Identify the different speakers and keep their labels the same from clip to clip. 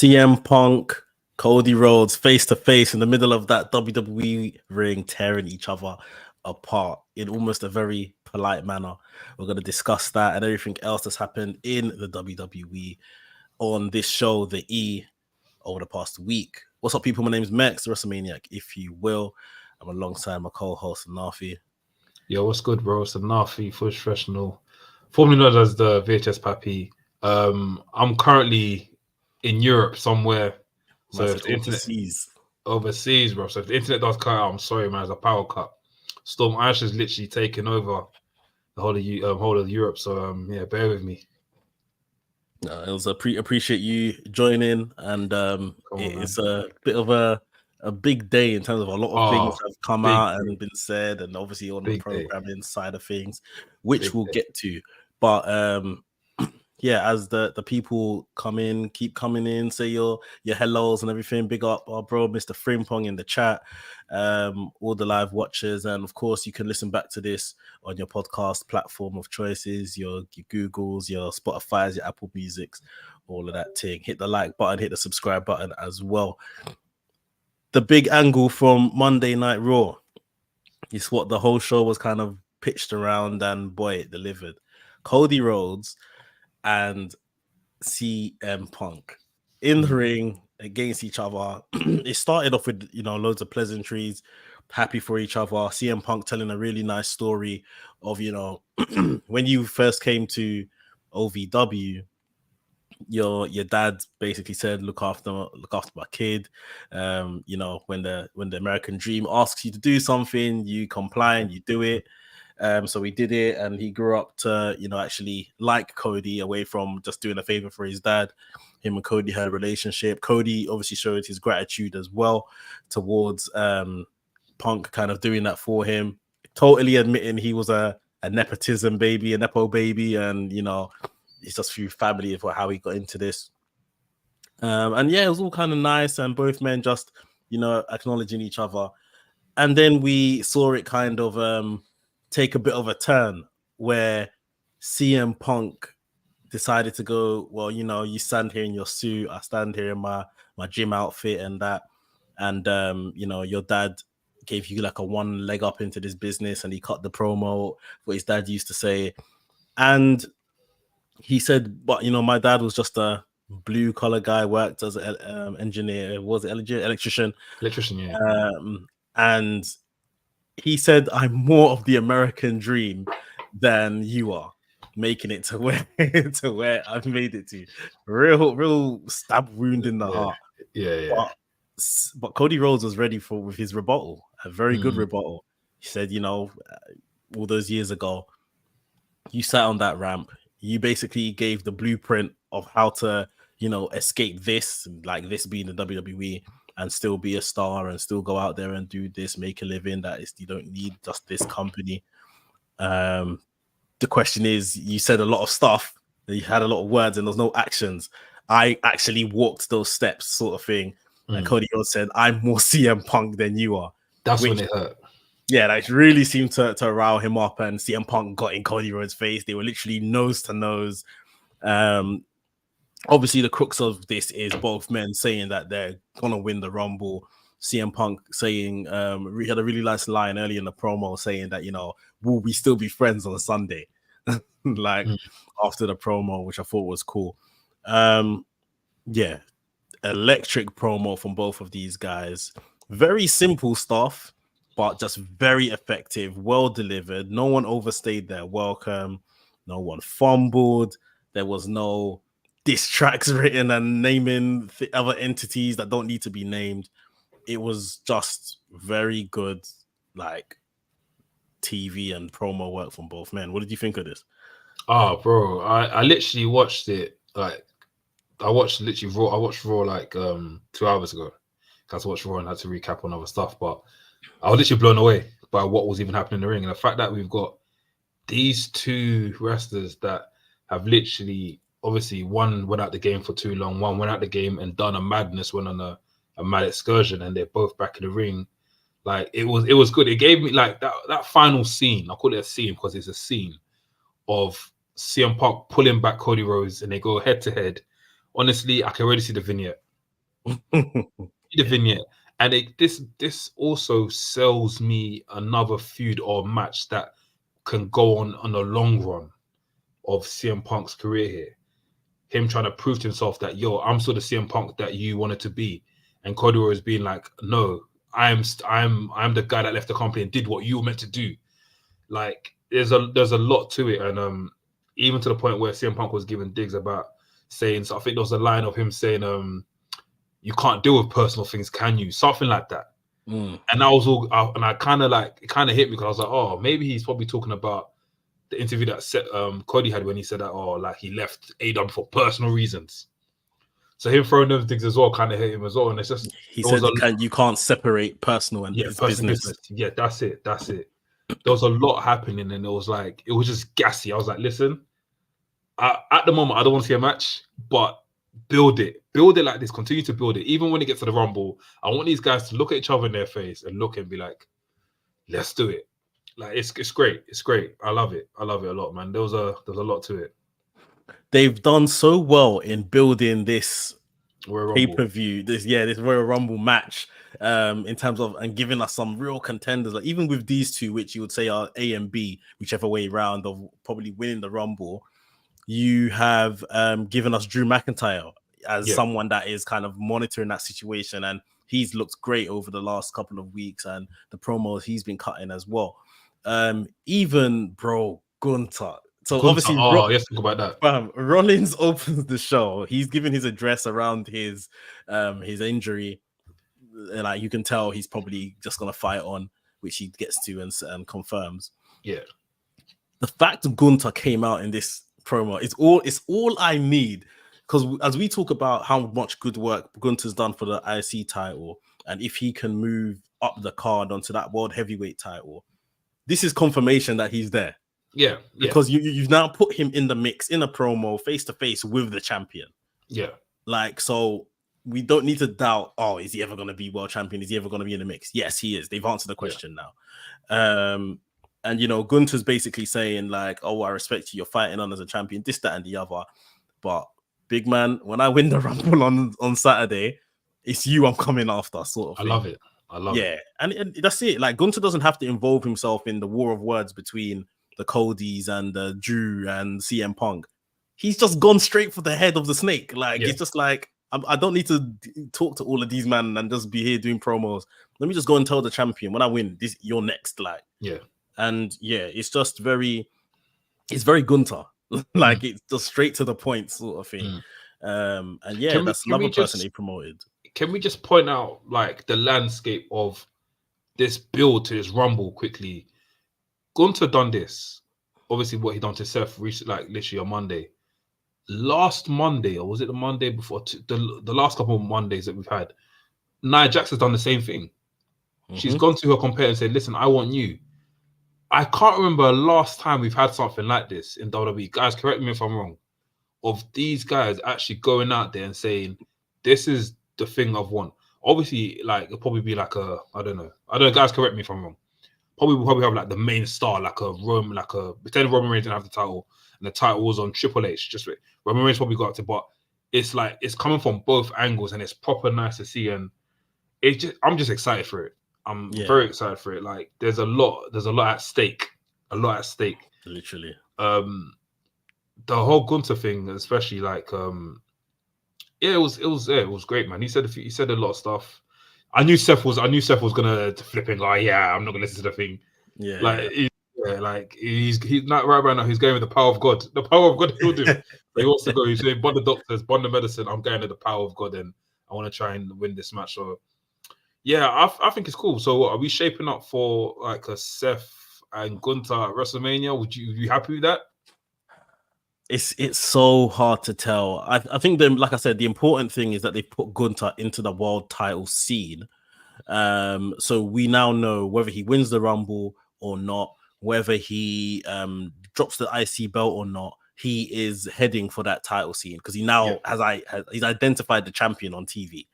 Speaker 1: CM Punk, Cody Rhodes face to face in the middle of that WWE ring, tearing each other apart in almost a very polite manner. We're going to discuss that and everything else that's happened in the WWE on this show, The E, over the past week. What's up, people? My name's Mex, the WrestleManiac, if you will. I'm alongside my co-host, Nafi.
Speaker 2: Yo, what's good, bro? It's the Nafi, full professional, formerly known as the VHS Pappy. I'm currently in Europe somewhere. So if the internet overseas, bro. So if the internet does cut out, I'm sorry, man. It's a power cut. Storm Ash is literally taking over the whole of Europe. So yeah, bear with me.
Speaker 1: It was appreciate you joining, and it's a bit of a big day in terms of a lot of things have come out and been said, and obviously on the programming side of things, which we'll get to. But yeah, as the people keep coming in, say your hellos and everything. Big up our bro, Mr. Frimpong in the chat, all the live watchers, and of course you can listen back to this on your podcast platform of choices, your Googles, your Spotify's, your Apple Musics, all of that thing. Hit the like button, hit the subscribe button as well. The big angle from Monday Night Raw is what the whole show was kind of pitched around, and boy, it delivered. Cody Rhodes and CM Punk in the ring against each other. It started off with, loads of pleasantries, happy for each other. CM Punk telling a really nice story of, when you first came to OVW, your dad basically said, look after my kid. When the American dream asks you to do something, you comply and you do it. So he did it, and he grew up to, actually like Cody, away from just doing a favor for his dad. Him and Cody had a relationship. Cody obviously showed his gratitude as well towards Punk kind of doing that for him, totally admitting he was a nepotism baby, a nepo baby, and it's just through family for how he got into this. And yeah, it was all kind of nice, and both men just acknowledging each other. And then we saw it kind of take a bit of a turn where CM Punk decided to go, well, you stand here in your suit, I stand here in my gym outfit and that. And, your dad gave you like a one leg up into this business, and he cut the promo, what his dad used to say. And he said, but, my dad was just a blue collar guy, worked as an engineer, was it electrician?
Speaker 2: Electrician, yeah.
Speaker 1: And he said, I'm more of the American dream than you are, making it to where I've made it to. Real stab wound in the heart.
Speaker 2: Yeah.
Speaker 1: But Cody Rhodes was ready with his rebuttal, a very good rebuttal. He said, all those years ago, you sat on that ramp. You basically gave the blueprint of how to, escape this, like this being the WWE, and still be a star and still go out there and do this, make a living. That is, you don't need just this company. The question is, you said a lot of stuff, you had a lot of words, and there's no actions. I actually walked those steps, sort of thing. And Cody Rhodes said, I'm more CM Punk than you are.
Speaker 2: That's when it hurt.
Speaker 1: Yeah, that really seemed to rile him up, and CM Punk got in Cody Rhodes' face. They were literally nose to nose. Obviously, the crux of this is both men saying that they're gonna win the Rumble. CM Punk saying, he had a really nice line early in the promo saying that, will we still be friends on Sunday? After the promo, which I thought was cool. Yeah, electric promo from both of these guys. Very simple stuff, but just very effective, well delivered. No one overstayed their welcome. No one fumbled. There was no diss tracks written and naming other entities that don't need to be named. It was just very good, like, TV and promo work from both men. What did you think of this?
Speaker 2: Oh, bro, I literally watched it. Like, I watched Raw. I watched Raw like 2 hours ago. I had to watch Raw and had to recap on other stuff, but I was literally blown away by what was even happening in the ring, and the fact that we've got these two wrestlers that have literally, obviously, one went out the game for too long, one went out the game and done a madness, went on a mad excursion, and they're both back in the ring. Like, it was good. It gave me like that final scene. I call it a scene because it's a scene of CM Punk pulling back Cody Rhodes, and they go head to head. Honestly, I can already see the vignette. The vignette, and this also sells me another feud or match that can go on a long run of CM Punk's career here. Him trying to prove to himself that, yo, I'm still the CM Punk that you wanted to be, and Cody Rhodes being like, no, I'm the guy that left the company and did what you were meant to do. Like, there's a lot to it, and even to the point where CM Punk was giving digs about saying, so I think there was a line of him saying, you can't deal with personal things, can you? Something like that. And I was all, and I kind of like, it kind of hit me because I was like, oh, maybe he's probably talking about the interview that Cody had when he said that, oh, like he left AW for personal reasons. So him throwing those things as well kind of hit him as well. And it's just,
Speaker 1: he said you can't separate personal and business.
Speaker 2: Yeah, that's it. There was a lot happening, and it was just gassy. I was like, listen, at the moment, I don't want to see a match, but build it like this. Continue to build it. Even when it gets to the Rumble, I want these guys to look at each other in their face and look and be like, let's do it. Like, it's great. It's great. I love it a lot, man. There's a lot to it.
Speaker 1: They've done so well in building this pay-per-view, this Royal Rumble match, in terms of, and giving us some real contenders. Like, even with these two, which you would say are A and B, whichever way round, of probably winning the Rumble, you have given us Drew McIntyre as someone that is kind of monitoring that situation, and he's looked great over the last couple of weeks, and the promos he's been cutting as well. Even bro, Gunther. So obviously,
Speaker 2: let's talk about that.
Speaker 1: Rollins opens the show. He's giving his address around his injury, and like, you can tell he's probably just gonna fight on, which he gets to and confirms.
Speaker 2: Yeah,
Speaker 1: the fact Gunther came out in this promo is all I need, because as we talk about how much good work Gunther's done for the IC title, and if he can move up the card onto that world heavyweight title, this is confirmation that he's there.
Speaker 2: Yeah.
Speaker 1: Because you've now put him in the mix in a promo face to face with the champion.
Speaker 2: Yeah.
Speaker 1: Like, so we don't need to doubt, oh, is he ever going to be world champion? Is he ever going to be in the mix? Yes, he is. They've answered the question now. And, you know, Gunther's basically saying like, oh, I respect you. You're fighting on as a champion, this, that, and the other. But big man, when I win the Rumble on Saturday, it's you I'm coming after, sort of thing.
Speaker 2: I love it.
Speaker 1: Yeah. And that's it. Like, Gunther doesn't have to involve himself in the war of words between the Codys and the Drew and CM Punk. He's just gone straight for the head of the snake. Like, it's just like, I don't need to talk to all of these men and just be here doing promos. Let me just go and tell the champion, when I win this, you're next. Like, and it's just very Gunther. Like, it's just straight to the point, sort of thing. And that's another person they promoted.
Speaker 2: Can we just point out like the landscape of this build to this Rumble quickly? Gunther done this, obviously what he done to Seth recently, like literally on Monday. Last Monday, or was it the Monday before? The last couple of Mondays that we've had, Nia Jax has done the same thing. She's gone to her competitor and said, listen, I want you. I can't remember the last time we've had something like this in WWE. Guys, correct me if I'm wrong. Of these guys actually going out there and saying, this is the thing I've won. Obviously, like, it'll probably be like I don't know. Guys, correct me if I'm wrong. We'll probably have like the main star, pretend Roman Reigns didn't have the title and the title was on Triple H. Just Roman Reigns probably got up to, but it's like it's coming from both angles and it's proper nice to see. And I'm just excited for it. I'm very excited for it. Like, there's a lot at stake.
Speaker 1: Literally.
Speaker 2: The whole Gunther thing, especially like, it was great, man. He said a lot of stuff. I knew Seth was gonna flip in, like, I'm not gonna listen to the thing. He's not right now. He's going with the power of God. The power of God healed him. He wants to go. He's saying, "Bond the doctors, bond the medicine. I'm going to the power of God, and I want to try and win this match." So, I think it's cool. So, are we shaping up for like a Seth and Gunther at WrestleMania? Would you be happy with that?
Speaker 1: It's so hard to tell. I think like I said, the important thing is that they put Gunther into the world title scene. So we now know whether he wins the Rumble or not, whether he drops the IC belt or not, he is heading for that title scene because he now he's identified the champion on TV.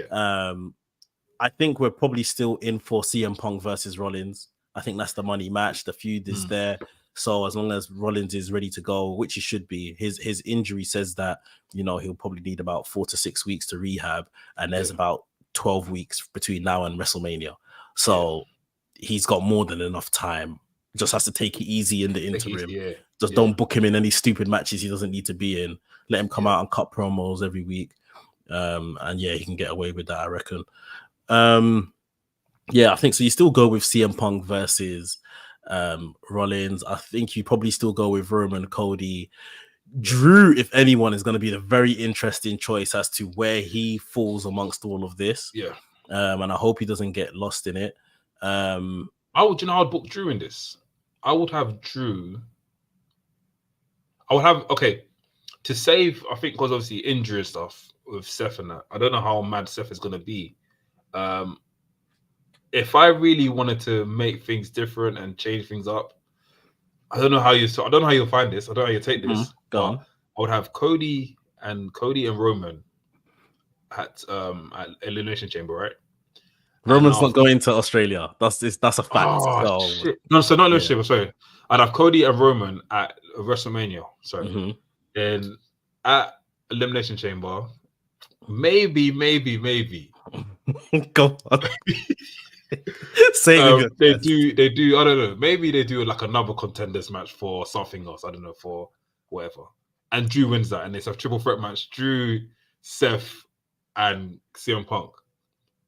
Speaker 1: I think we're probably still in for CM Punk versus Rollins. I think that's the money match. The feud is there. So as long as Rollins is ready to go, which he should be, his injury says that, you know, he'll probably need about 4 to 6 weeks to rehab, and there's about 12 weeks between now and WrestleMania. So he's got more than enough time. Just has to take it easy in the interim. Just don't book him in any stupid matches he doesn't need to be in. Let him come out and cut promos every week. And yeah, he can get away with that, I reckon. Yeah, I think so. You still go with CM Punk versus Rollins. I think you probably still go with Roman, Cody. Drew, if anyone, is going to be the very interesting choice as to where he falls amongst all of this. And I hope he doesn't get lost in it.
Speaker 2: I'd book Drew in this. I would have Drew. To save, I think, because obviously injury and stuff with Seth and that. I don't know how mad Seth is going to be. If I really wanted to make things different and change things up, I don't know how you'll find this. I don't know how you take this.
Speaker 1: Go on.
Speaker 2: I would have Cody and Roman at Elimination Chamber, right?
Speaker 1: Roman's not going to Australia. That's a fact.
Speaker 2: Oh, shit. No, so not Elimination Chamber, sorry. I'd have Cody and Roman at WrestleMania. Sorry. Then at Elimination Chamber, maybe.
Speaker 1: Go on.
Speaker 2: They do. I don't know. Maybe they do like another contenders match for something else. I don't know, for whatever. And Drew wins that, and it's a triple threat match. Drew, Seth, and CM Punk.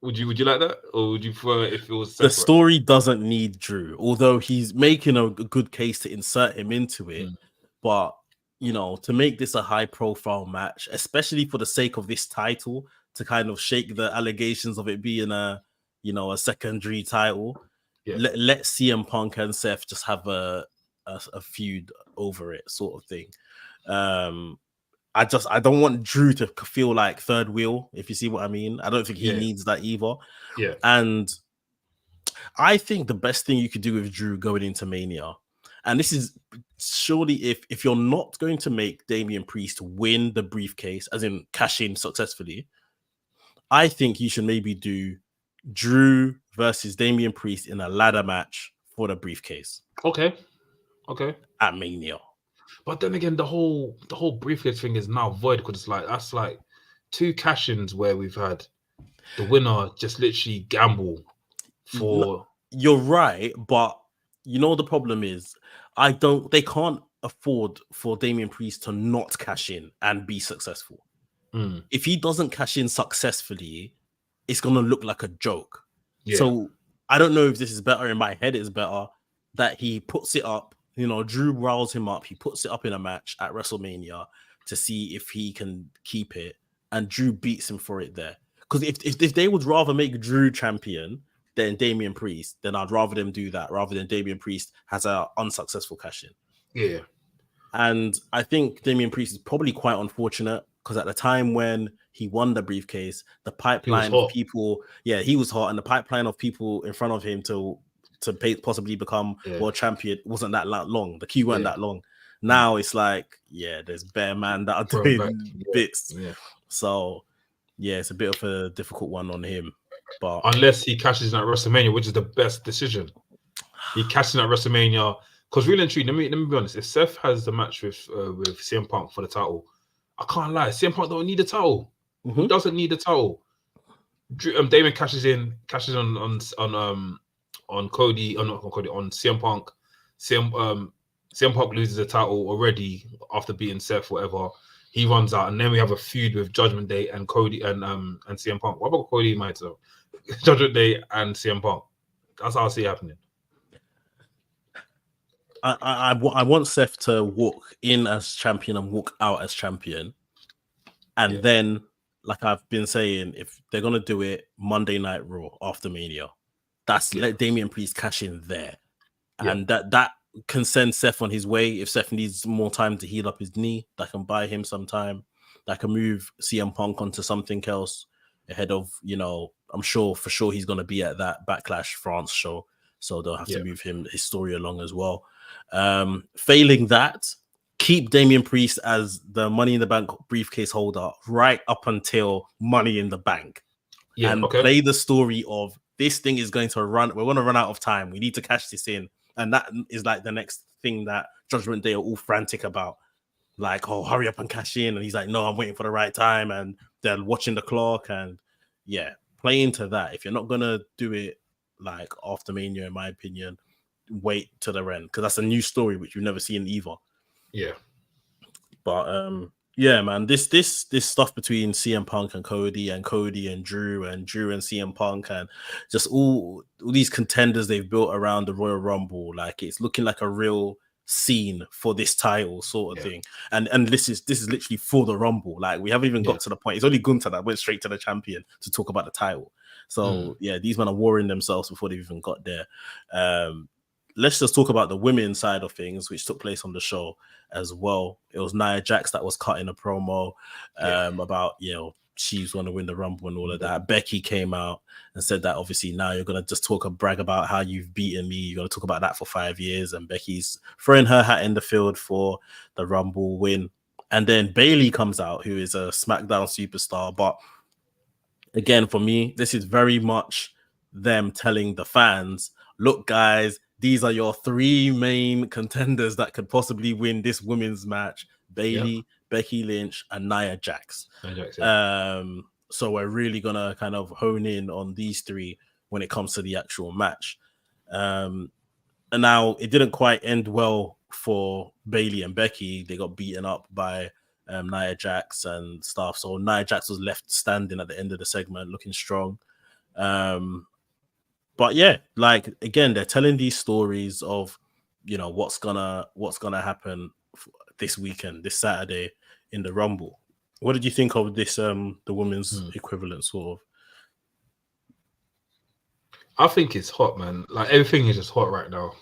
Speaker 2: Would you like that, or would you prefer if it was separate?
Speaker 1: The story doesn't need Drew, although he's making a good case to insert him into it. But you know, to make this a high-profile match, especially for the sake of this title, to kind of shake the allegations of it being a secondary title, let CM Punk and Seth just have a feud over it, sort of thing. I don't want Drew to feel like third wheel, if you see what I mean. I don't think he needs that either. And I think the best thing you could do with Drew going into Mania, and this is surely if you're not going to make Damian Priest win the briefcase, as in cash in successfully, I think you should maybe do Drew versus Damian Priest in a ladder match for the briefcase.
Speaker 2: Okay.
Speaker 1: At Mania.
Speaker 2: But then again, the whole briefcase thing is now void, because that's like 2 cash-ins where we've had the winner just literally gamble for.
Speaker 1: You're right, but you know the problem is they can't afford for Damian Priest to not cash in and be successful. If he doesn't cash in successfully, it's gonna look like a joke. So I don't know if this is better. In my head, it's better that he puts it up. You know, Drew riles him up. He puts it up in a match at WrestleMania to see if he can keep it, and Drew beats him for it there. Because if they would rather make Drew champion than Damian Priest, then I'd rather them do that rather than Damian Priest has an unsuccessful cash-in. And I think Damian Priest is probably quite unfortunate, because at the time when he won the briefcase, the pipeline of people, he was hot, and the pipeline of people in front of him to possibly become world champion wasn't that long. The queue weren't that long. Now it's like, there's bare man that are doing bits. So it's a bit of a difficult one on him. But
Speaker 2: unless he cashes in at WrestleMania, which is the best decision, he cashes in at WrestleMania. Because really and truly, let me be honest. If Seth has the match with CM Punk for the title, I can't lie. CM Punk don't need a title. He doesn't need a title. Damon cashes on Cody, on CM Punk. CM Punk loses the title already after beating Seth, whatever. He runs out, and then we have a feud with Judgment Day and Cody and CM Punk. What about Cody myself? Judgment Day and CM Punk. That's how I see it happening.
Speaker 1: I want Seth to walk in as champion and walk out as champion, and then, like I've been saying, if they're gonna do it Monday Night Raw after Mania, let Damian Priest cash in there, and that can send Seth on his way. If Seth needs more time to heal up his knee, that can buy him some time. That can move CM Punk onto something else ahead of, I'm sure he's gonna be at that Backlash France show, so they'll have to move his story along as well. Failing that, keep Damian Priest as the Money in the Bank briefcase holder right up until Money in the Bank, play the story of this thing is going to run. We're going to run out of time. We need to cash this in. And that is like the next thing that Judgment Day are all frantic about. Like, oh, hurry up and cash in. And he's like, no, I'm waiting for the right time. And they're watching the clock. And yeah, play into that. If you're not going to do it like after Mania, in my opinion, wait to the end. Because that's a new story, which we've never seen either.
Speaker 2: Yeah.
Speaker 1: But yeah, man, this stuff between CM Punk and Cody and Drew and CM Punk and just all these contenders they've built around the Royal Rumble, like it's looking like a real scene for this title sort of thing. And this is literally for the Rumble. Like we haven't even got to the point. It's only Gunther that went straight to the champion to talk about the title. So yeah, these men are warring themselves before they've even got there. Let's just talk about the women's side of things, which took place on the show as well. It was Nia Jax that was cutting a promo about, you know, she's going to win the Rumble and all of that. Becky came out and said that obviously now you're going to just talk and brag about how you've beaten me. You're going to talk about that for 5 years. And Becky's throwing her hat in the field for the Rumble win. And then Bayley comes out, who is a SmackDown superstar. But again, for me, this is very much them telling the fans, look, guys, these are your 3 main contenders that could possibly win this women's match: Bayley, Becky Lynch, and Nia Jax. So we're really gonna kind of hone in on these 3 when it comes to the actual match. And now it didn't quite end well for Bayley and Becky. They got beaten up by Nia Jax and stuff. So Nia Jax was left standing at the end of the segment, looking strong. But yeah, like again, they're telling these stories of, you know, what's gonna happen this weekend, this Saturday in the Rumble. What did you think of this? The women's equivalent, sort of.
Speaker 2: I think it's hot, man. Like everything is just hot right now.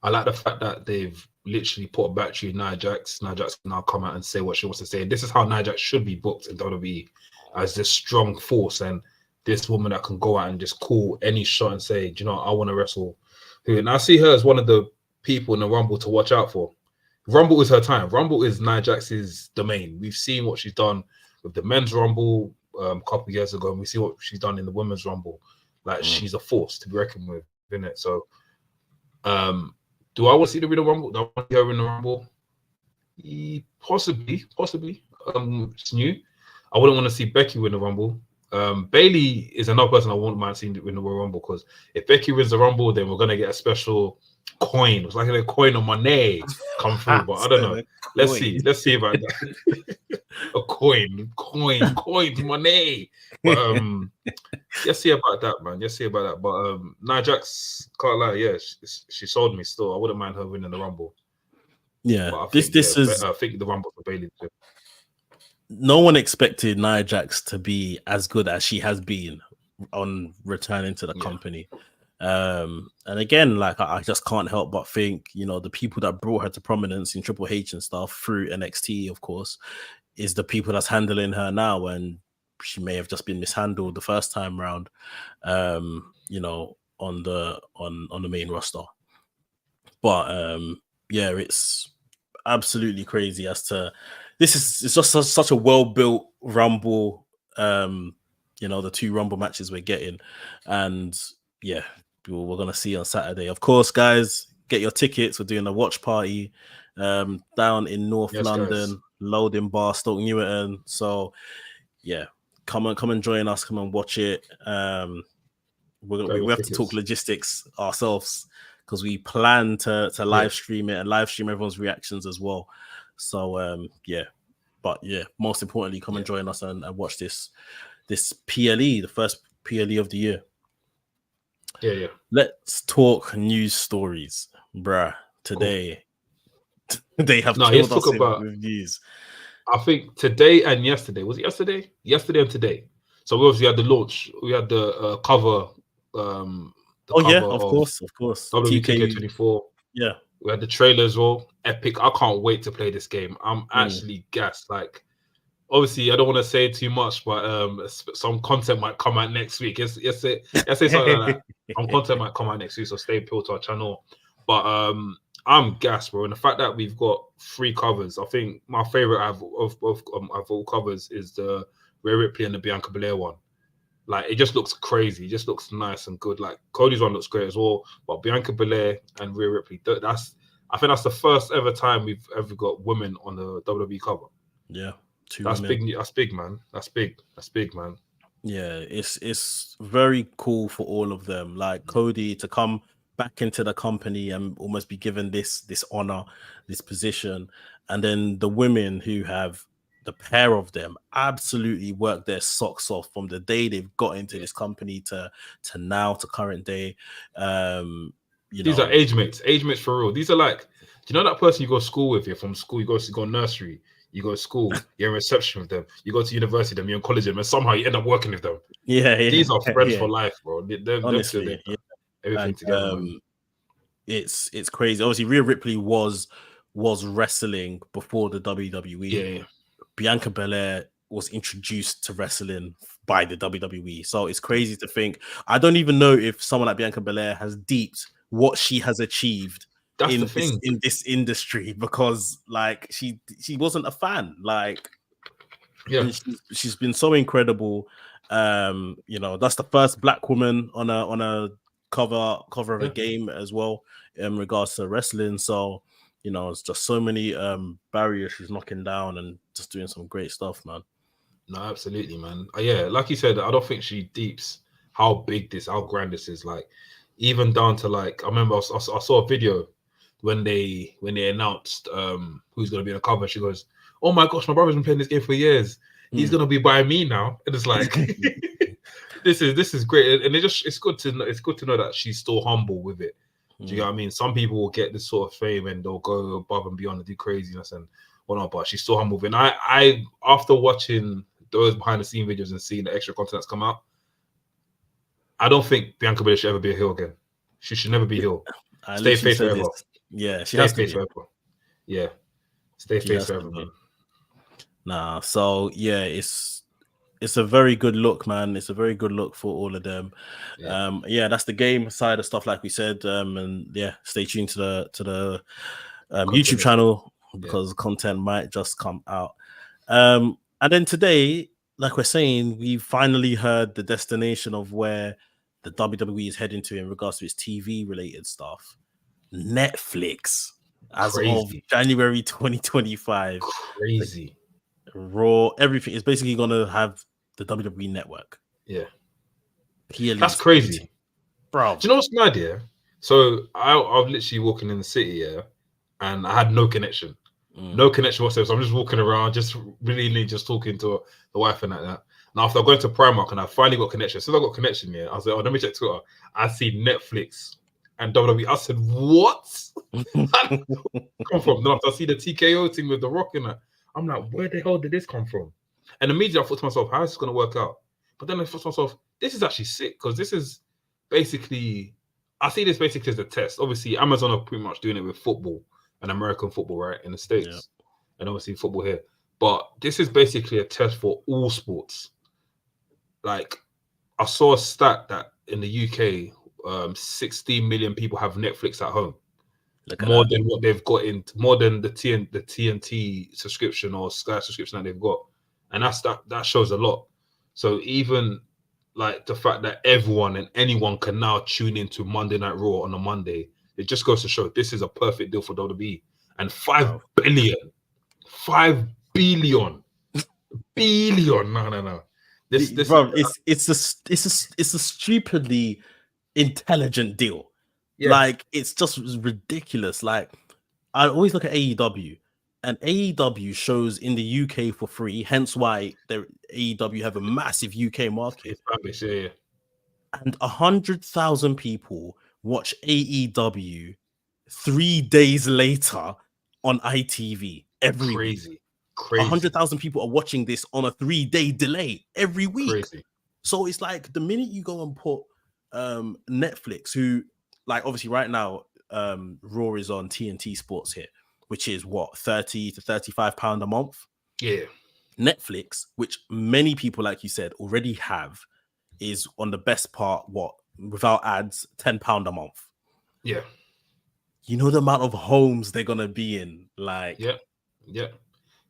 Speaker 2: I like the fact that they've literally put a battery in Nia Jax. Nia Jax can now come out and say what she wants to say. And this is how Nia Jax should be booked in WWE, as this strong force and this woman that can go out and just call any shot and say, do you know, I want to wrestle. And I see her as one of the people in the Rumble to watch out for. Rumble is her time. Rumble is Nia Jax's domain. We've seen what she's done with the men's Rumble a couple of years ago, and we see what she's done in the women's Rumble. Like she's a force to be reckoned with, isn't it? So, do I want to see the Rumble? Do I want to see her in the Rumble? Possibly. It's new. I wouldn't want to see Becky win the Rumble. Bayley is another person I wouldn't mind seeing win the Royal Rumble, because if Becky wins the Rumble, then we're gonna get a special coin. It's like a coin of money come through, but I don't know. Let's see about that. A coin money. But let's see about that, man. Let's see about that. But Nia Jax, can't lie, yeah, she sold me still. I wouldn't mind her winning the Rumble.
Speaker 1: Yeah,
Speaker 2: I think the Rumble for Bayley too.
Speaker 1: No one expected Nia Jax to be as good as she has been on returning to the company. And again, like I just can't help but think, you know, the people that brought her to prominence in Triple H and stuff through NXT, of course, is the people that's handling her now, and she may have just been mishandled the first time round, you know, on the main roster. But yeah, it's absolutely crazy as to it's just such a well-built Rumble, you know, the 2 Rumble matches we're getting. And yeah, we're going to see on Saturday. Of course, guys, get your tickets. We're doing a watch party down in North London, guys. Loading Bar, Stoke Newington. So yeah, come and join us. Come and watch it. We have to talk logistics ourselves, because we plan to live stream it and live stream everyone's reactions as well. So yeah, but yeah, most importantly, come and join us and watch this PLE, the first PLE of the year.
Speaker 2: Yeah.
Speaker 1: Let's talk news stories, bruh. Today, they have killed us with news.
Speaker 2: I think today and yesterday. Was it yesterday? Yesterday and today. So we obviously had the launch. We had the cover.
Speaker 1: Of course.
Speaker 2: TK24.
Speaker 1: Yeah.
Speaker 2: We had the trailer as well. Epic. I can't wait to play this game. I'm actually gassed. Like, obviously, I don't want to say too much, but some content might come out next week. Let's say something like that. Some content might come out next week, so stay put to our channel. But I'm gassed, bro. And the fact that we've got 3 covers, I think my favorite of all covers is the Rhea Ripley and the Bianca Belair one. Like it just looks crazy. It just looks nice and good. Like Cody's one looks great as well. But Bianca Belair and Rhea Ripley, I think that's the first ever time we've ever got women on the WWE cover.
Speaker 1: Yeah,
Speaker 2: that's big. That's big, man. That's big, man.
Speaker 1: Yeah, it's very cool for all of them. Like Cody to come back into the company and almost be given this honor, this position, and then the women who have the pair of them absolutely work their socks off from the day they've got into this company to now to current day.
Speaker 2: These are age mates for real. These are like, do you know that person you go to school with? You're from school, you go nursery, you go to school, you're in reception with them, you go to university with them, you're in college with them, and somehow you end up working with them.
Speaker 1: Yeah.
Speaker 2: These are friends for life, bro.
Speaker 1: Honestly,
Speaker 2: everything together. Man.
Speaker 1: It's crazy. Obviously, Rhea Ripley was wrestling before the WWE.
Speaker 2: Yeah.
Speaker 1: Bianca Belair was introduced to wrestling by the WWE. So it's crazy to think. I don't even know if someone like Bianca Belair has deeped what she has achieved in this industry, because like she wasn't a fan. Like,
Speaker 2: yeah,
Speaker 1: she's been so incredible. That's the first black woman on a cover of a game as well in regards to wrestling. So it's just so many barriers she's knocking down and just doing some great stuff, man.
Speaker 2: No, absolutely, man. Yeah, like you said, I don't think she deeps how grand this is. Like, even down to like, I remember I saw a video when they announced who's gonna be on the cover. She goes, "Oh my gosh, my brother's been playing this game for years. He's gonna be by me now." And it's like, this is great, and it's good to know that she's still humble with it. Do you know what I mean? Some people will get this sort of fame and they'll go above and beyond and do craziness and whatnot, but she's still humble. And I after watching those behind the scene videos and seeing the extra content that's come out, I don't think Bianca Belair should ever be a heel again. She should never be heel. Stay face forever.
Speaker 1: Yeah, she has to be.
Speaker 2: Forever. Yeah, stay face forever, man.
Speaker 1: Nah, so yeah, it's a very good look, man. It's a very good look for all of them. Yeah, that's the game side of stuff, like we said. And yeah, stay tuned to the YouTube channel, because content might just come out. And then today, like we're saying, we finally heard the destination of where the WWE is heading to in regards to its TV related stuff. Netflix, as of January 2025.
Speaker 2: Crazy.
Speaker 1: Raw, everything is basically going to have the WWE network.
Speaker 2: Yeah. That's crazy.
Speaker 1: Bro.
Speaker 2: Do you know what's mad, yeah? So I'm literally walking in the city, yeah, and I had no connection. No connection whatsoever. So I'm just walking around, just really just talking to the wife and like that. Now, after I go to Primark and I finally got connection, as soon as I got connection, yeah, I was like, oh, let me check Twitter. I see Netflix and WWE. I said, what? Come from? Then after I see the TKO thing with The Rock in that, I'm like, where the hell did this come from? And immediately I thought to myself, how is this going to work out? But then I thought to myself, this is actually sick, because this is basically, I see this basically as a test. Obviously, Amazon are pretty much doing it with football and American football, right, in the States, and obviously football here. But this is basically a test for all sports. Like, I saw a stat that in the UK, 16 million people have Netflix at home. More than what they've got in, more than the TNT subscription or Sky subscription that they've got. And that shows a lot. So even like the fact that everyone and anyone can now tune into Monday Night Raw on a Monday, it just goes to show this is a perfect deal for WWE. And 5 billion. No. This
Speaker 1: bro, it's a stupidly intelligent deal. Yeah. Like, it's just ridiculous. Like, I always look at AEW, and AEW shows in the UK for free, hence why AEW have a massive UK market.
Speaker 2: Yeah.
Speaker 1: And 100,000 people watch AEW 3 days later on ITV every week.
Speaker 2: Crazy.
Speaker 1: 100,000 people are watching this on a 3-day delay every week.
Speaker 2: Crazy.
Speaker 1: So it's like, the minute you go and put Netflix, who, like, obviously right now, Raw is on TNT Sports here, which is what, £30 to £35 a month.
Speaker 2: Yeah.
Speaker 1: Netflix, which many people, like you said, already have, is on the best part, what, without ads, £10 a month.
Speaker 2: Yeah.
Speaker 1: You know the amount of homes they're gonna be in, like,
Speaker 2: yeah,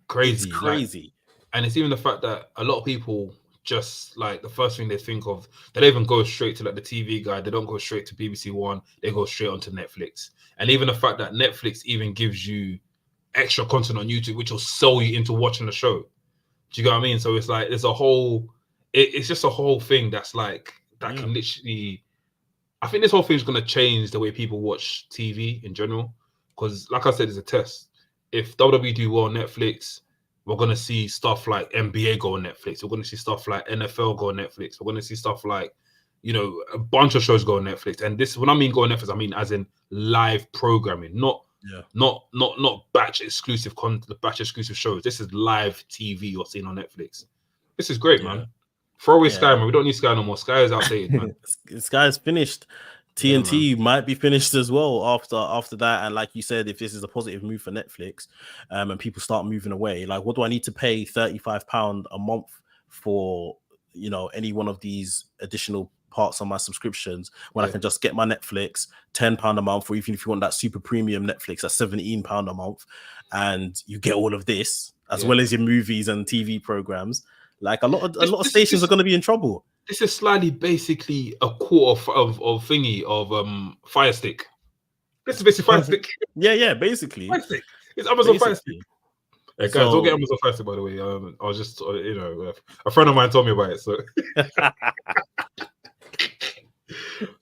Speaker 2: crazy,
Speaker 1: it's crazy.
Speaker 2: Like, and it's even the fact that a lot of people just like the first thing they think of. They don't even go straight to like the TV guide. They don't go straight to BBC One. They go straight onto Netflix. And even the fact that Netflix even gives you extra content on YouTube, which will sell you into watching the show. Do you get what I mean? So it's like there's a whole. It's just a whole thing that's like that can literally. I think this whole thing is going to change the way people watch TV in general. Because, like I said, it's a test. If WWE do well on Netflix, we're going to see stuff like NBA go on Netflix. We're going to see stuff like NFL go on Netflix. We're going to see stuff like, you know, a bunch of shows go on Netflix. And this, when I mean go on Netflix, I mean as in live programming, not batch exclusive content, batch exclusive shows. This is live TV you're seeing on Netflix. This is great, man. Throw away Sky, man. We don't need Sky no more. Sky is outdated, man.
Speaker 1: Sky is finished. TNT might be finished as well after that. And like you said, if this is a positive move for Netflix, and people start moving away, like, what do I need to pay £35 a month for, you know, any one of these additional parts on my subscriptions when I can just get my Netflix £10 a month, or even if you want that super premium Netflix at £17 a month, and you get all of this as well as your movies and TV programs. Like a lot of stations are going to be in trouble.
Speaker 2: This is slightly basically a quarter of Fire Stick. This is basically Fire Stick.
Speaker 1: Yeah, basically.
Speaker 2: Fire Stick. It's Amazon Fire Stick. Hey, guys, don't get Amazon Fire Stick, by the way. I was just, you know, a friend of mine told me about it. So.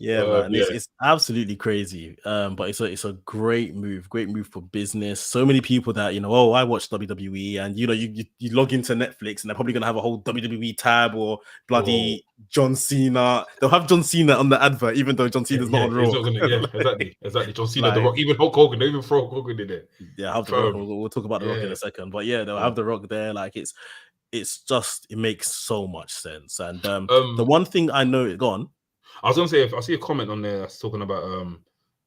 Speaker 1: Man, it's absolutely crazy. But it's a great move for business. So many people that, you know, I watch WWE, and you know, you log into Netflix and they're probably gonna have a whole WWE tab or bloody John Cena. They'll have John Cena on the advert, even though John Cena's not on Raw.
Speaker 2: Exactly. John Cena, The Rock, even Hulk Hogan. They even throw Hulk Hogan in there.
Speaker 1: Yeah, have the Rock. We'll talk about the Rock in a second, but they'll have the Rock there. Like it's just, it makes so much sense. And the one thing I know, go on.
Speaker 2: I was gonna say, if I see a comment on there that's talking about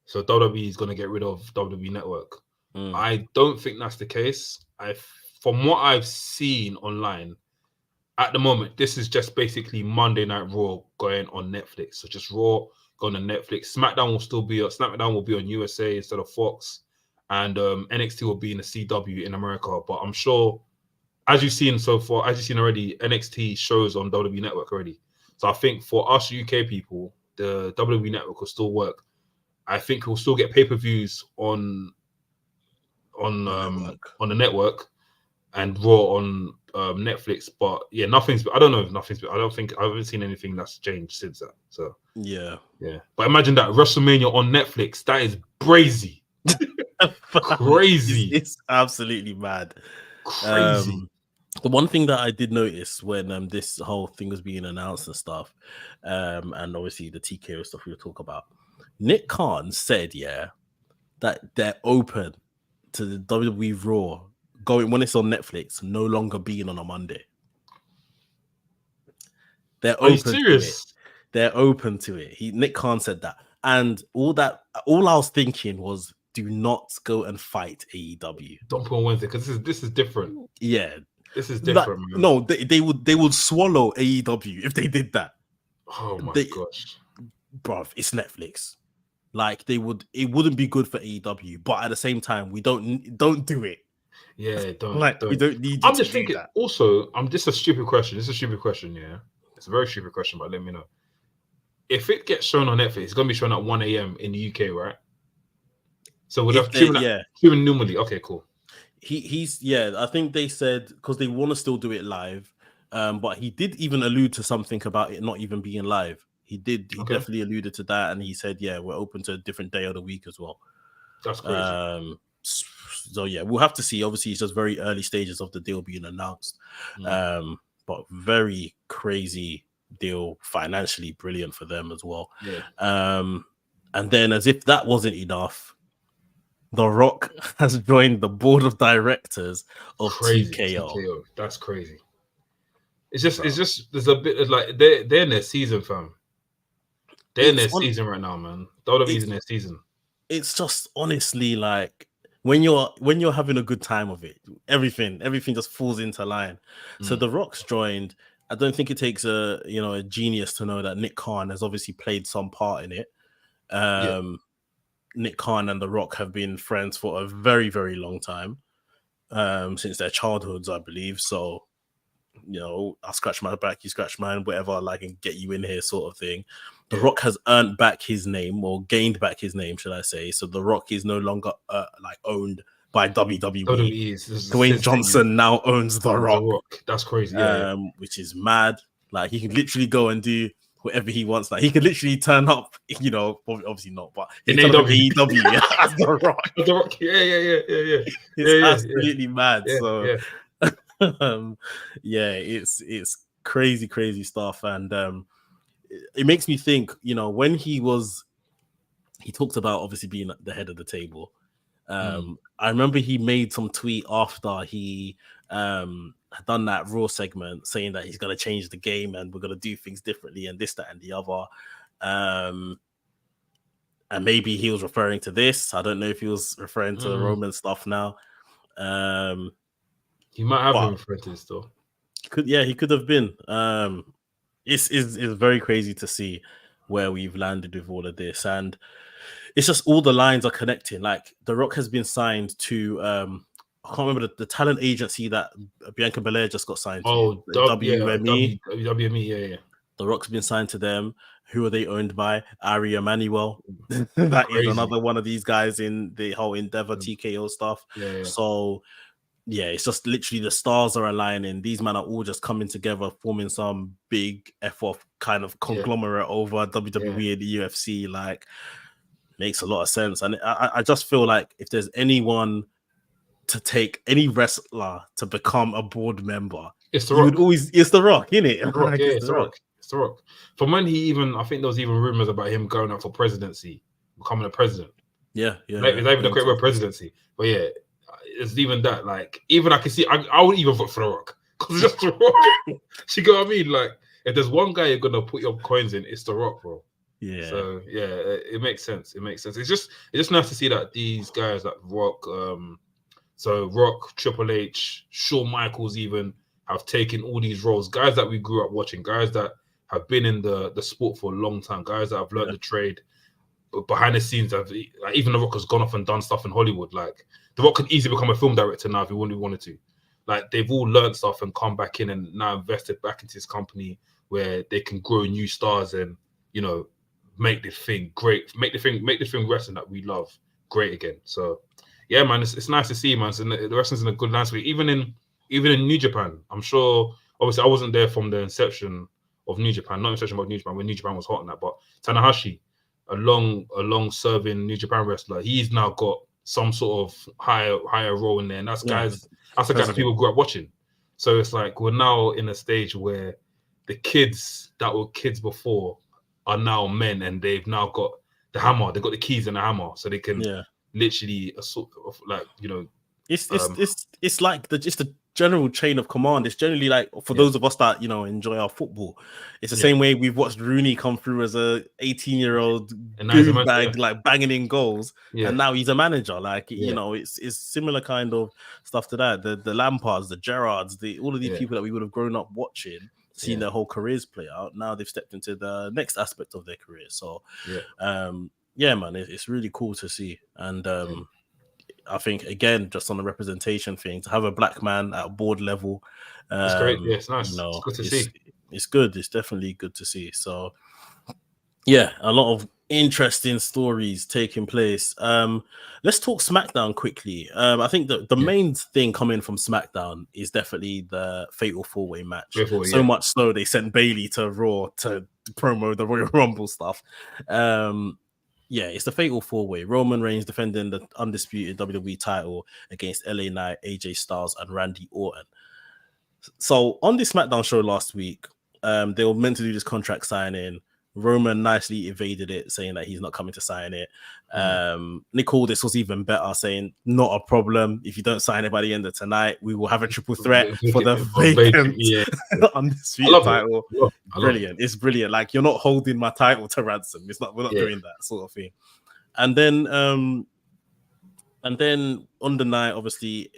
Speaker 2: so WWE is gonna get rid of WWE Network. I don't think that's the case. From what I've seen online at the moment, this is just basically Monday Night Raw going on Netflix. So just Raw going on Netflix. SmackDown will be on USA instead of Fox, and NXT will be in the CW in America. But I'm sure, as you've seen already, NXT shows on WWE Network already. So I think for us UK people, the WWE Network will still work. I think we'll still get pay-per-views on the network and Raw on Netflix. But yeah, I haven't seen anything that's changed since that. So yeah. But imagine that WrestleMania on Netflix. That is crazy. Crazy.
Speaker 1: It's absolutely mad.
Speaker 2: Crazy.
Speaker 1: The one thing that I did notice when this whole thing was being announced and stuff, and obviously the TKO stuff we'll talk about, Nick Khan said, that they're open to the WWE Raw going when it's on Netflix, no longer being on a Monday. They're open to it. They're open to it. Nick Khan said that, and all I was thinking was, do not go and fight AEW.
Speaker 2: Don't put on Wednesday, because this is different.
Speaker 1: Yeah.
Speaker 2: This is different, man.
Speaker 1: No, they would swallow AEW if they did that.
Speaker 2: Oh my gosh,
Speaker 1: bruv, it's Netflix. Like it wouldn't be good for AEW, but at the same time, we don't do it.
Speaker 2: Yeah, don't.
Speaker 1: We don't need.
Speaker 2: I'm just thinking. That. Also, this is a stupid question. Yeah, it's a very stupid question, but let me know. If it gets shown on Netflix, it's gonna be shown at 1 a.m. in the UK, right? So we'd have human normally. Okay, cool.
Speaker 1: I think they said, because they want to still do it live, but he did even allude to something about it not even being live. He definitely alluded to that, and he said, we're open to a different day of the week as well.
Speaker 2: That's crazy.
Speaker 1: So we'll have to see. Obviously, it's just very early stages of the deal being announced, but very crazy deal, financially brilliant for them as well. And then, as if that wasn't enough, The Rock has joined the board of directors of TKO.
Speaker 2: That's crazy. It's just there's a bit of like they're in their season, fam. They're in their season right now, man. WWE's in their season.
Speaker 1: It's just honestly like when you're having a good time of it, everything just falls into line. So The Rock's joined. I don't think it takes a genius to know that Nick Khan has obviously played some part in it. Nick Khan and The Rock have been friends for a very, very long time, since their childhoods, I believe. So you know, I'll scratch my back, you scratch mine, whatever, like, and get you in here, sort of thing. The Rock has earned back his name, or gained back his name, should I say? So The Rock is no longer like owned by WWE. Dwayne Johnson now owns The Rock.
Speaker 2: That's crazy.
Speaker 1: Which is mad. Like, he can literally go and do whatever he wants. Like, he could literally turn up, you know, obviously not, but in AEW as The Rock.
Speaker 2: The Rock, yeah.
Speaker 1: It's absolutely mad. So it's crazy stuff. And it makes me think, you know, when he talked about obviously being at the head of the table. I remember he made some tweet after he had done that Raw segment saying that he's going to change the game and we're going to do things differently and this, that, and the other. And maybe he was referring to this. I don't know if he was referring to the Roman stuff now.
Speaker 2: He might have been referring to this though.
Speaker 1: He could have been. It's very crazy to see where we've landed with all of this, and it's just all the lines are connecting. Like, The Rock has been signed to I can't remember the talent agency that Bianca Belair just got signed to. WME.
Speaker 2: WME, yeah.
Speaker 1: The Rock's been signed to them. Who are they owned by? Ari Emanuel. That is another one of these guys in the whole Endeavor TKO stuff. So it's just literally the stars are aligning. These men are all just coming together, forming some big F-off kind of conglomerate over WWE and the UFC. Like, makes a lot of sense. And I just feel like if there's anyone to take any wrestler to become a board member,
Speaker 2: it's The Rock.
Speaker 1: It's The Rock, isn't it?
Speaker 2: It's The Rock. It's The Rock. From when I think there was even rumors about him going up for presidency, becoming a president.
Speaker 1: It's
Speaker 2: not even a great word, presidency. But it's even that. Like, even I can see, I would even vote for The Rock because it's just The Rock. You know what I mean? Like, if there's one guy you're gonna put your coins in, it's The Rock, bro.
Speaker 1: Yeah.
Speaker 2: So it makes sense. It's just nice to see that these guys like Rock, Rock, Triple H, Shawn Michaels even have taken all these roles. Guys that we grew up watching, guys that have been in the sport for a long time, guys that have learned the trade. But behind the scenes, like, even The Rock has gone off and done stuff in Hollywood. Like, The Rock could easily become a film director now if he wanted to. Like, they've all learned stuff and come back in and now invested back into this company where they can grow new stars and, you know, make the thing great, make the thing wrestling that we love great again. So yeah, man, it's nice to see, man. So the wrestling's in a good landscape. Even in New Japan, I'm sure. Obviously, I wasn't there from the inception of New Japan, not inception of New Japan when New Japan was hot and that. But Tanahashi, a long serving New Japan wrestler, he's now got some sort of higher role in there, and that's guys. That's the guy that people grew up watching. So it's like we're now in a stage where the kids that were kids before are now men, and they've now got the hammer. They've got the keys and the hammer, so they can literally a sort of, like, you know,
Speaker 1: it's like the general chain of command. It's generally like for those of us that, you know, enjoy our football. It's the same way we've watched Rooney come through as a 18-year-old bag, like banging in goals, and now he's a manager. Like you know, it's similar kind of stuff to that. The Lampards, the Gerrards, all of these people that we would have grown up watching, seen their whole careers play out. Now they've stepped into the next aspect of their career. So man, it's really cool to see. And I think, again, just on the representation thing, to have a black man at board level,
Speaker 2: it's great. Yeah, it's nice.
Speaker 1: You know,
Speaker 2: it's good to see.
Speaker 1: It's good. It's definitely good to see. So yeah, a lot of interesting stories taking place. Let's talk SmackDown quickly. I think the main thing coming from SmackDown is definitely the Fatal 4-Way match. Much so they sent Bayley to Raw to promo the Royal Rumble stuff. It's the Fatal 4-Way. Roman Reigns defending the undisputed WWE title against LA Knight, AJ Styles, and Randy Orton. So on the SmackDown show last week, they were meant to do this contract signing. Roman nicely evaded it, saying that he's not coming to sign it. Nick Aldis was even better, saying, not a problem. If you don't sign it by the end of tonight, we will have a triple threat for the vacant undisputed title. Brilliant. It's brilliant. Like, you're not holding my title to ransom. We're not doing that sort of thing. And then on the night, obviously,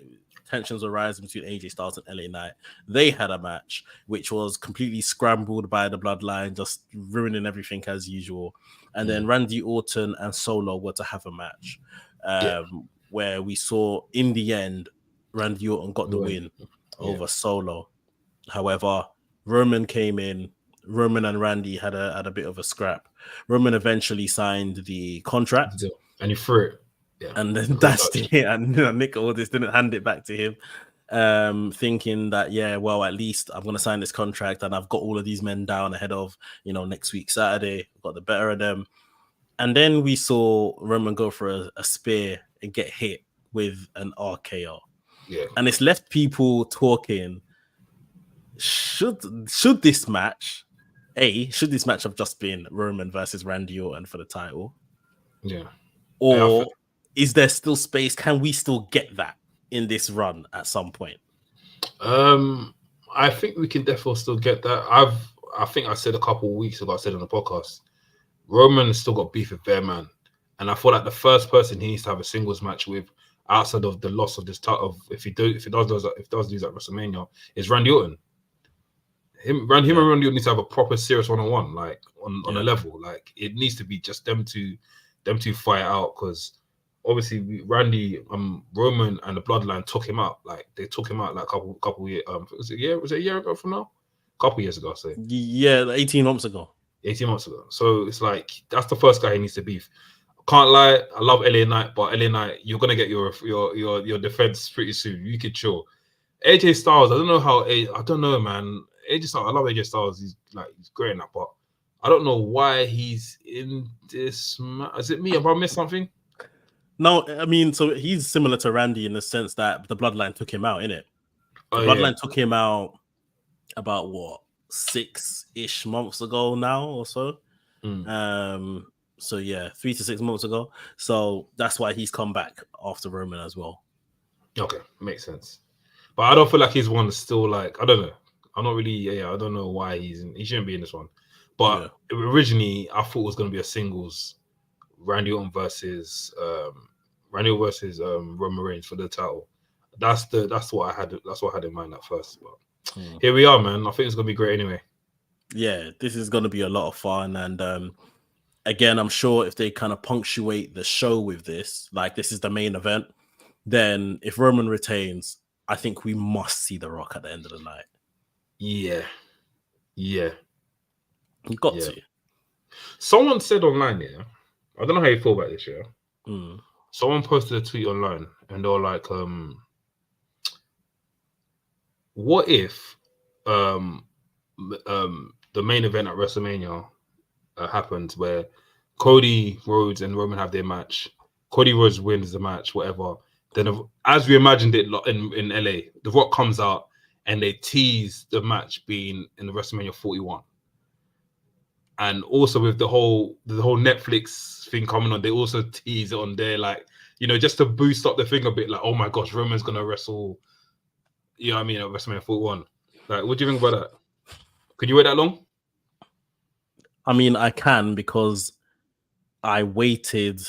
Speaker 1: tensions arise between AJ Styles and LA Knight. They had a match which was completely scrambled by the bloodline, just ruining everything as usual. And then Randy Orton and Solo were to have a match where we saw, in the end, Randy Orton got the win over Solo. However, Roman came in. Roman and Randy had a bit of a scrap. Roman eventually signed the contract,
Speaker 2: and he threw it. Yeah,
Speaker 1: and then that's it. And Nick Aldis didn't hand it back to him, thinking that well, at least I'm going to sign this contract, and I've got all of these men down ahead of next week Saturday. Got the better of them, and then we saw Roman go for a spear and get hit with an RKO.
Speaker 2: Yeah,
Speaker 1: and it's left people talking. Should this match have just been Roman versus Randy Orton for the title?
Speaker 2: Yeah.
Speaker 1: Or is there still space? Can we still get that in this run at some point?
Speaker 2: I think we can definitely still get that. I think I said a couple of weeks ago, I said on the podcast, Roman still got beef with Bear Man. And I feel like the first person he needs to have a singles match with outside of the loss of this title, if he does lose at WrestleMania, is Randy Orton. Him and Randy Orton needs to have a proper serious one-on-one, like on a level. Like it needs to be just them two fight out, because obviously Randy, Roman and the Bloodline took him out. Like they took him out like a couple years. Was it a year ago from now? A couple years ago, I say.
Speaker 1: Yeah, 18 months ago.
Speaker 2: 18 months ago. So it's like that's the first guy he needs to beef. Can't lie, I love LA Knight, but LA Knight, you're gonna get your defense pretty soon. You can chill. AJ Styles, I don't know, man. AJ Styles, I love AJ Styles. He's great in that, but I don't know why he's in this. Is it me? Have I missed something?
Speaker 1: No, I mean, so he's similar to Randy in the sense that the Bloodline took him out, innit? The Bloodline took him out about 6-ish months ago now or so. So 3 to 6 months ago. So that's why he's come back after Roman as well.
Speaker 2: Okay, makes sense. But I don't feel like he's one that's still like, I don't know. I'm not really, I don't know why he shouldn't be in this one. But originally, I thought it was going to be a singles Randy Orton versus Roman Reigns for the title. That's what I had. That's what I had in mind at first. But here we are, man. I think it's going to be great anyway.
Speaker 1: Yeah, this is going to be a lot of fun. And again, I'm sure if they kind of punctuate the show with this, like this is the main event, then if Roman retains, I think we must see The Rock at the end of the night.
Speaker 2: Yeah.
Speaker 1: You got to.
Speaker 2: Someone said online, I don't know how you feel about this, Someone posted a tweet online and they were like, what if the main event at WrestleMania happens where Cody Rhodes and Roman have their match, Cody Rhodes wins the match, whatever. Then, as we imagined it in LA, The Rock comes out and they tease the match being in the WrestleMania 41. And also with the whole Netflix thing coming on, they also tease it on there, like, just to boost up the thing a bit, like, oh my gosh, Roman's gonna wrestle, at WrestleMania 41. Like, what do you think about that? Could you wait that long?
Speaker 1: I mean, I can, because I waited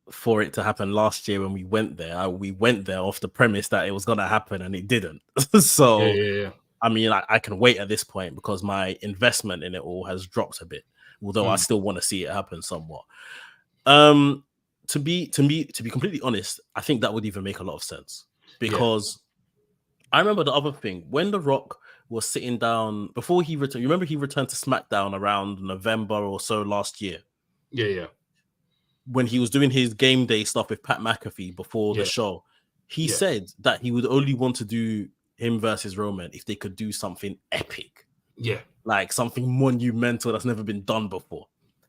Speaker 1: for it to happen last year when we went there. We went there off the premise that it was gonna happen, and it didn't. So
Speaker 2: yeah.
Speaker 1: I mean, I can wait at this point because my investment in it all has dropped a bit, although I still want to see it happen somewhat. To be completely honest, I think that would even make a lot of sense, because I remember the other thing when The Rock was sitting down before he returned. You remember he returned to SmackDown around November or so last year.
Speaker 2: Yeah.
Speaker 1: When he was doing his game day stuff with Pat McAfee before the show, he said that he would only want to do him versus Roman if they could do something epic.
Speaker 2: Yeah.
Speaker 1: Like something monumental that's never been done before.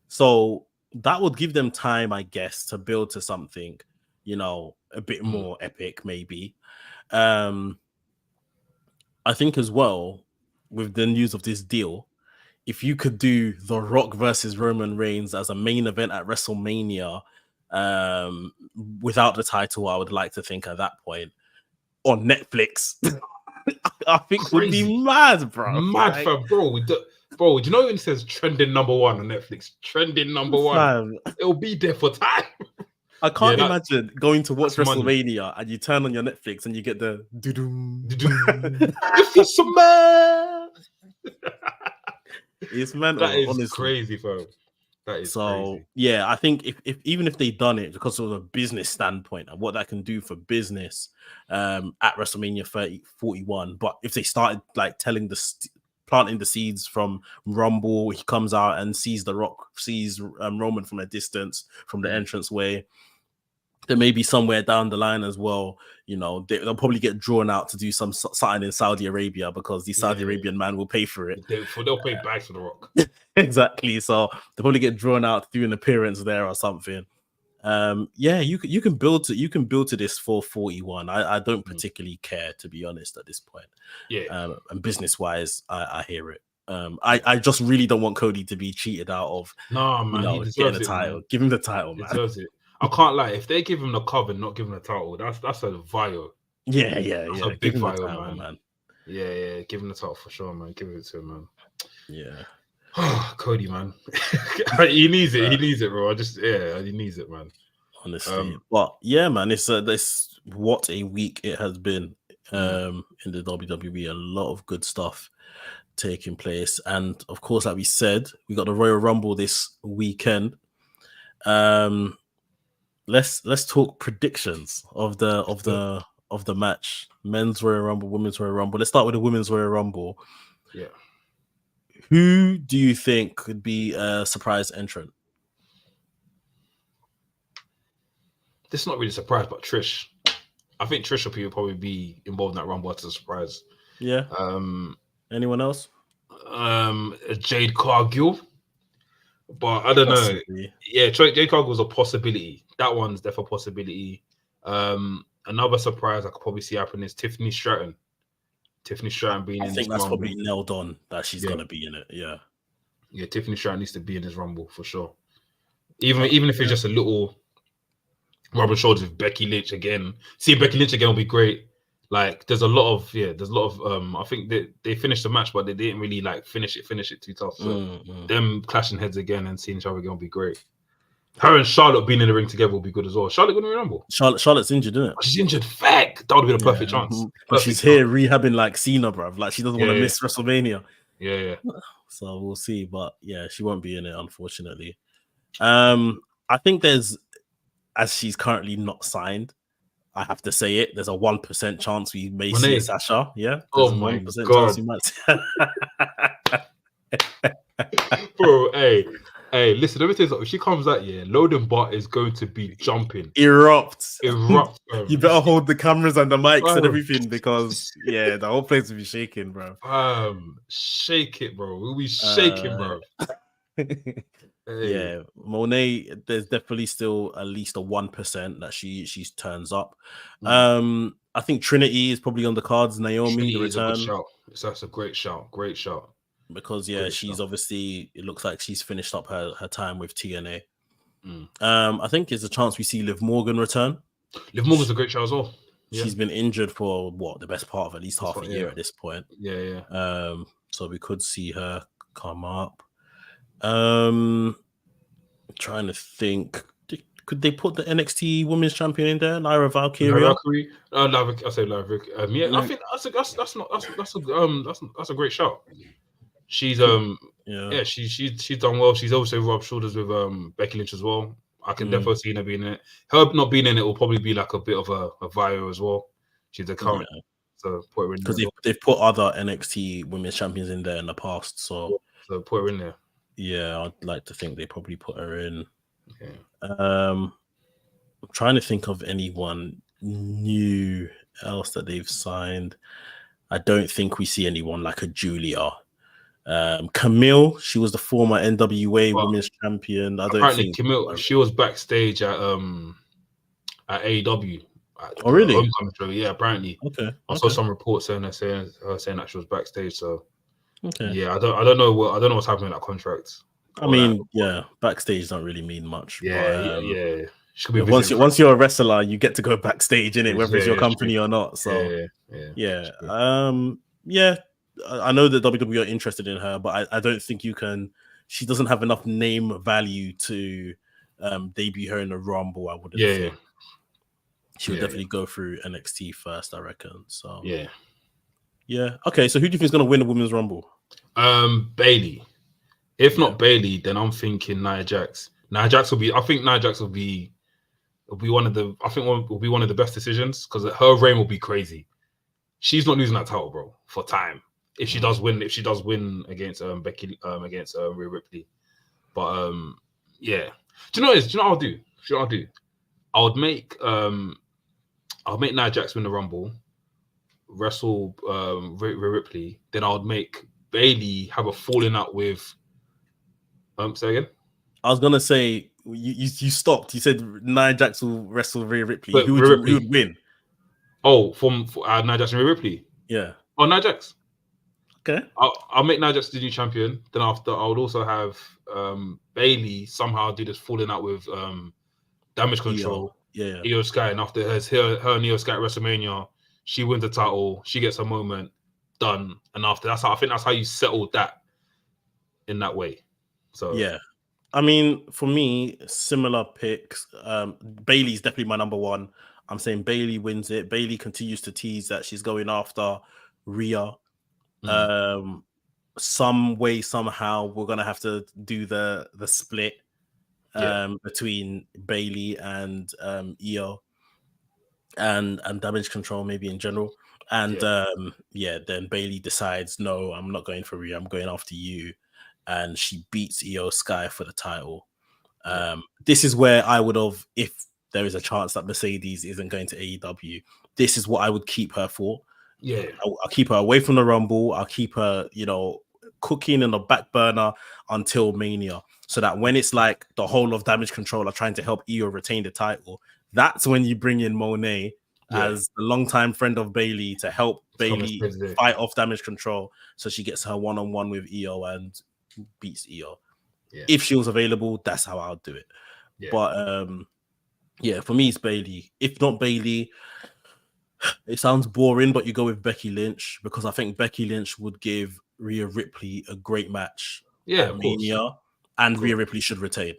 Speaker 1: So that would give them time, I guess, to build to something, a bit more epic, maybe. I think as well, with the news of this deal, if you could do The Rock versus Roman Reigns as a main event at WrestleMania, without the title, I would like to think at that point on Netflix, I think would be mad, bro.
Speaker 2: Mad, bro. Bro, do you know when it says trending #1 on Netflix? Trending #1. It'll be there for time.
Speaker 1: I can't imagine going to watch WrestleMania and you turn on your Netflix and you get the doo-doo.
Speaker 2: If it's a man.
Speaker 1: It's mental.
Speaker 2: That is
Speaker 1: honestly
Speaker 2: crazy, bro. That is
Speaker 1: so
Speaker 2: crazy.
Speaker 1: yeah, I think if even if they'd done it because of a business standpoint and what that can do for business at WrestleMania 41, but if they started like planting the seeds from Rumble, he comes out and sees Roman from a distance from the entranceway. There may be somewhere down the line as well, they'll probably get drawn out to do something in Saudi Arabia because the Saudi Arabian man will pay for it.
Speaker 2: They'll pay back for The Rock.
Speaker 1: Exactly. So they'll probably get drawn out to do an appearance there or something. You can build to this for 41. I don't particularly care, to be honest, at this point.
Speaker 2: Yeah.
Speaker 1: And business wise, I hear it. I just really don't want Cody to be cheated out of.
Speaker 2: No, man, he deserves
Speaker 1: getting the title.
Speaker 2: Man.
Speaker 1: Give him the title, man.
Speaker 2: He deserves it. I can't lie. If they give him the cover, not give him the title, that's a vio.
Speaker 1: Yeah.
Speaker 2: That's a big vio,
Speaker 1: title, man.
Speaker 2: Yeah. Give him the title for sure, man. Give it to him, man.
Speaker 1: Yeah.
Speaker 2: Cody, man. He needs it. He needs it, bro. He needs it, man.
Speaker 1: Honestly. But yeah, man, this what a week it has been in the WWE. A lot of good stuff taking place. And of course, like we said, we got the Royal Rumble this weekend. Let's talk predictions of the match. Men's Royal Rumble, Women's Royal Rumble. Let's start with the Women's Royal Rumble.
Speaker 2: Yeah.
Speaker 1: Who do you think could be a surprise entrant?
Speaker 2: This is not really a surprise, but Trish. I think Trish will probably be involved in that Rumble as a surprise.
Speaker 1: Yeah. Anyone else?
Speaker 2: Jade Cargill. But I don't know. Yeah, Jade Cargill was a possibility. That one's definitely a possibility. Another surprise I could probably see happen is Tiffany Stratton. Tiffany Stratton being in this Rumble. I think that's
Speaker 1: probably nailed on that she's going to be in it. Yeah.
Speaker 2: Yeah, Tiffany Stratton needs to be in this Rumble for sure. Even if it's just a little rubber shoulders with Becky Lynch again. See Becky Lynch again will be great. Like there's a lot of I think they finished the match, but they didn't really like finish it too tough. So them clashing heads again and seeing each other again will be great. Her and Charlotte being in the ring together will be good as well. Charlotte going to Rumble.
Speaker 1: Charlotte's injured, isn't it?
Speaker 2: She's injured. Fact. That would be the perfect chance.
Speaker 1: She's here rehabbing like Cena, bruv. Like she doesn't want to miss WrestleMania.
Speaker 2: Yeah.
Speaker 1: So we'll see, but yeah, she won't be in it, unfortunately. I think as she's currently not signed, I have to say it. There's a 1% chance we may see Sasha. Yeah.
Speaker 2: Oh my god. Bro, hey, listen, let me tell you something. If she comes out, Loden Bart is going to be jumping.
Speaker 1: Erupt. You better hold the cameras and the mics and everything because, the whole place will be shaking, bro.
Speaker 2: Shake it, bro. We'll be shaking, bro.
Speaker 1: Yeah, Monet, there's definitely still at least a 1% that she turns up. I think Trinity is probably on the cards. Naomi,
Speaker 2: Trinity
Speaker 1: the return.
Speaker 2: Is a good shout. That's a great shout.
Speaker 1: Because she's obviously, it looks like she's finished up her time with TNA. I think there's a chance we see Liv Morgan return.
Speaker 2: Liv Morgan's a great shout as well.
Speaker 1: Yeah. She's been injured for the best part of at least half a year at this point.
Speaker 2: Yeah.
Speaker 1: So we could see her come up. Trying to think, could they put the NXT Women's Champion in there, Lyra Valkyria?
Speaker 2: I say Lyra. I think that's a great shout. She's she's done well. She's also rubbed shoulders with Becky Lynch as well. I can definitely see her being in it. Her not being in it will probably be like a bit of a vio as well. She's a current, so put her in
Speaker 1: because they've put other NXT Women's Champions in there in the past. So
Speaker 2: put her in there.
Speaker 1: Yeah, I'd like to think they probably put her in.
Speaker 2: Okay.
Speaker 1: I'm trying to think of anyone new else that they've signed. I don't think we see anyone like a Julia. Camille, she was the former NWA Women's Champion. I don't think
Speaker 2: Camille. She was backstage at AEW.
Speaker 1: Oh, really?
Speaker 2: Homecoming show. Yeah, apparently.
Speaker 1: Okay.
Speaker 2: I saw some reports saying that she was backstage. So.
Speaker 1: Okay.
Speaker 2: Yeah, I don't know what's happening in that contract.
Speaker 1: I mean, backstage don't really mean much.
Speaker 2: Yeah.
Speaker 1: Once you're a wrestler, you get to go backstage in it, whether it's your company or not. So I know that WWE are interested in her, but I don't think you can. She doesn't have enough name value to debut her in a Rumble. I wouldn't think. She would definitely go through NXT first, I reckon. So yeah. Okay, so who do you think is going to win the Women's Rumble?
Speaker 2: Bailey. If not Bailey, then I'm thinking Nia Jax. Nia Jax will be. I think Nia Jax will be one of the. I think will be one of the best decisions because her reign will be crazy. She's not losing that title, bro, for time. If she does win, against Becky, against Rhea Ripley, but yeah. Do you know what it is? Do you know what I'll do? I would make Nia Jax win the Rumble, wrestle Rhea Ripley. Then I would make Bailey have a falling out with. Say again.
Speaker 1: I was gonna say you stopped. You said Nia Jax will wrestle Rhea Ripley.
Speaker 2: But
Speaker 1: who would win?
Speaker 2: Oh, from Nia Jax and Rhea Ripley.
Speaker 1: Yeah.
Speaker 2: Oh, Nia Jax.
Speaker 1: Okay.
Speaker 2: I'll make Nia Jax the new champion. Then after, I would also have Bailey somehow do this falling out with Damage Control. Io Sky, and after her and Io Sky at WrestleMania, she wins the title. She gets a moment. Done. And after I think that's how you settle that in that way. So
Speaker 1: yeah. I mean, for me, similar picks. Bailey's definitely my number one. I'm saying Bailey wins it. Bailey continues to tease that she's going after Rhea. Some way, somehow, we're gonna have to do the split between Bailey and Io and Damage Control, maybe in general. And then Bailey decides, no, I'm not going for Rhea. I'm going after you. And she beats Io Sky for the title. This is where I would have, if there is a chance that Mercedes isn't going to AEW, this is what I would keep her for.
Speaker 2: Yeah,
Speaker 1: I'll keep her away from the Rumble. I'll keep her, cooking in the back burner until Mania, so that when it's like the whole of Damage Control are trying to help Io retain the title, that's when you bring in Monet as the longtime friend of Bailey to help Bailey fight off Damage Control, so she gets her one-on-one with Io and beats Io. If she was available, that's how I'll do it. But for me, it's Bailey. If not Bailey, it sounds boring, but you go with Becky Lynch, because I think Becky Lynch would give Rhea Ripley a great match at Mania, and Rhea Ripley should retain.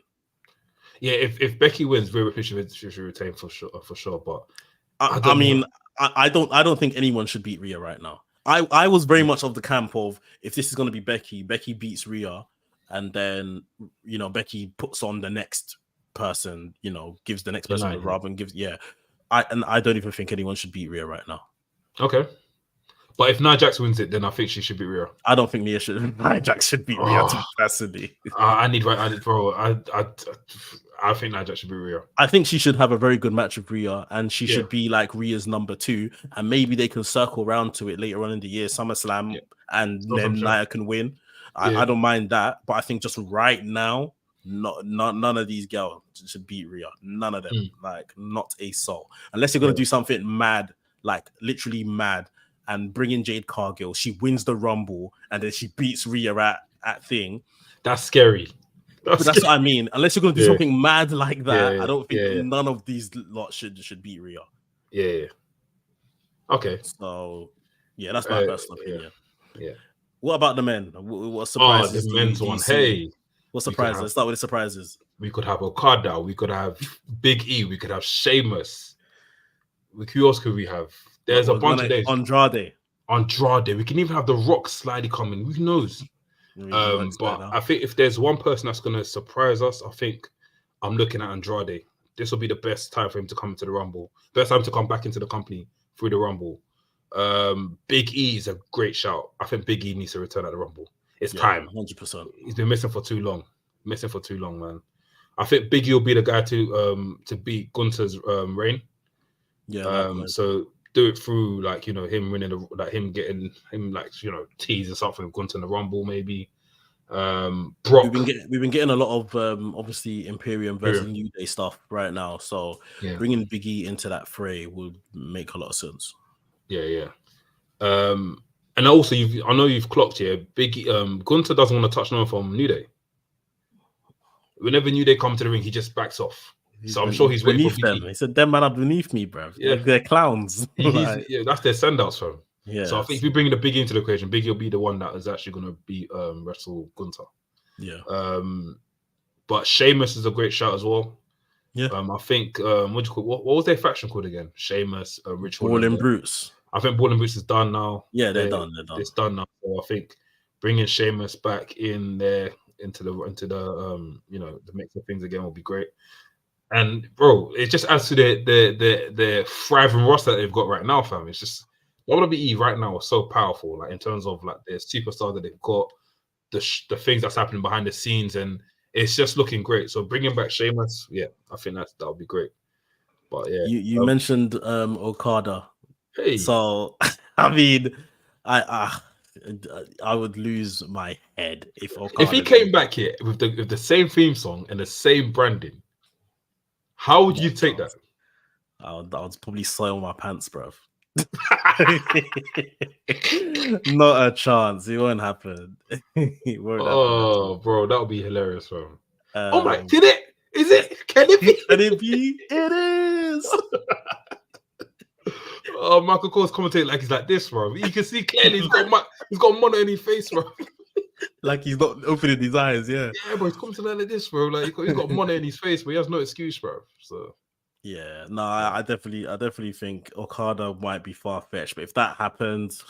Speaker 2: Yeah, if Becky wins, Rhea Ripley should retain for sure. But
Speaker 1: I don't think anyone should beat Rhea right now. I was very much of the camp of, if this is going to be Becky beats Rhea, and then Becky puts on the next person, gives the next person the rub and gives I don't even think anyone should beat Rhea right now.
Speaker 2: Okay. But if Nia Jax wins it, then I think she should beat Rhea.
Speaker 1: I don't think Nia Jax should beat Rhea, personally.
Speaker 2: I think Nia Jax should beat Rhea.
Speaker 1: I think she should have a very good match with Rhea, and she should be like Rhea's number 2, and maybe they can circle around to it later on in the year, SummerSlam, and then Nia can win. I don't mind that, but I think just right now, none of these girls should beat Rhea. None of them. Like, not a soul. Unless you're going to do something mad, like literally mad, and bring in Jade Cargill. She wins the Rumble, and then she beats Rhea at thing.
Speaker 2: That's scary.
Speaker 1: That's what I mean. Unless you're going to do something mad like that, I don't think none of these lots should beat Rhea.
Speaker 2: Yeah. Okay.
Speaker 1: So, that's my personal opinion.
Speaker 2: Yeah.
Speaker 1: What about the men? What surprises?
Speaker 2: The men's one. Hey.
Speaker 1: What surprises? Let's start with the surprises.
Speaker 2: We could have Okada. We could have Big E. We could have Sheamus. Who else could we have? There's a bunch of days.
Speaker 1: Andrade.
Speaker 2: We can even have The Rock slightly coming. Who knows? But I think if there's one person that's going to surprise us, I think I'm looking at Andrade. This will be the best time for him to come into the Rumble. Best time to come back into the company through the Rumble. Big E is a great shout. I think Big E needs to return at the Rumble. It's time.
Speaker 1: 100%.
Speaker 2: He's been missing for too long. Man. I think Big E will be the guy to beat Gunther's reign. So do it through him winning tease or something with Gunther in the Rumble maybe. Brock.
Speaker 1: We've been getting a lot of obviously Imperium versus New Day stuff right now. So bringing Big E into that fray would make a lot of sense.
Speaker 2: Yeah. And also I know you've clocked here. Gunther doesn't want to touch no one from New Day. Whenever New Day come to the ring, he just backs off. I'm sure he's waiting for
Speaker 1: them. He said, "Them man are beneath me, bro.
Speaker 2: Yeah,
Speaker 1: they're clowns."
Speaker 2: That's their sendouts from.
Speaker 1: Yeah.
Speaker 2: So I think if we bring the Big E into the equation, Big E will be the one that is actually going to be wrestle Gunther.
Speaker 1: Yeah.
Speaker 2: But Sheamus is a great shout as well.
Speaker 1: Yeah.
Speaker 2: I think what was their faction called again? Sheamus, Rich
Speaker 1: Ball and Brutes.
Speaker 2: I think Ball and Brutes is done now.
Speaker 1: Yeah, they're done.
Speaker 2: It's done now. So I think bringing Sheamus back in there into the you know, the mix of things again will be great. And bro, it just adds to the thriving roster that they've got right now, fam. It's just WWE right now is so powerful, like in terms of like the superstars that they've got, the things that's happening behind the scenes, and it's just looking great. So bringing back Sheamus, yeah, I think that would be great. But yeah,
Speaker 1: you mentioned Okada.
Speaker 2: Hey,
Speaker 1: so I mean, I would lose my head if Okada.
Speaker 2: If he came back here with the same theme song and the same branding, how would you take that?
Speaker 1: I would probably soil my pants, bro. Not a chance. It won't happen. It won't happen.
Speaker 2: Bro, that would be hilarious, bro. Oh my, did it? Is it? Can it be?
Speaker 1: Can it be? It is.
Speaker 2: Oh, Michael Cole's commentating like he's like this, bro. You can see clearly he's got mono in his face, bro.
Speaker 1: Like he's not opening his eyes, yeah.
Speaker 2: Yeah, bro, he's commentating like this, bro. Like he's got mono in his face, but he has no excuse, bro. So
Speaker 1: yeah, no, I definitely think Okada might be far fetched, but if that happens,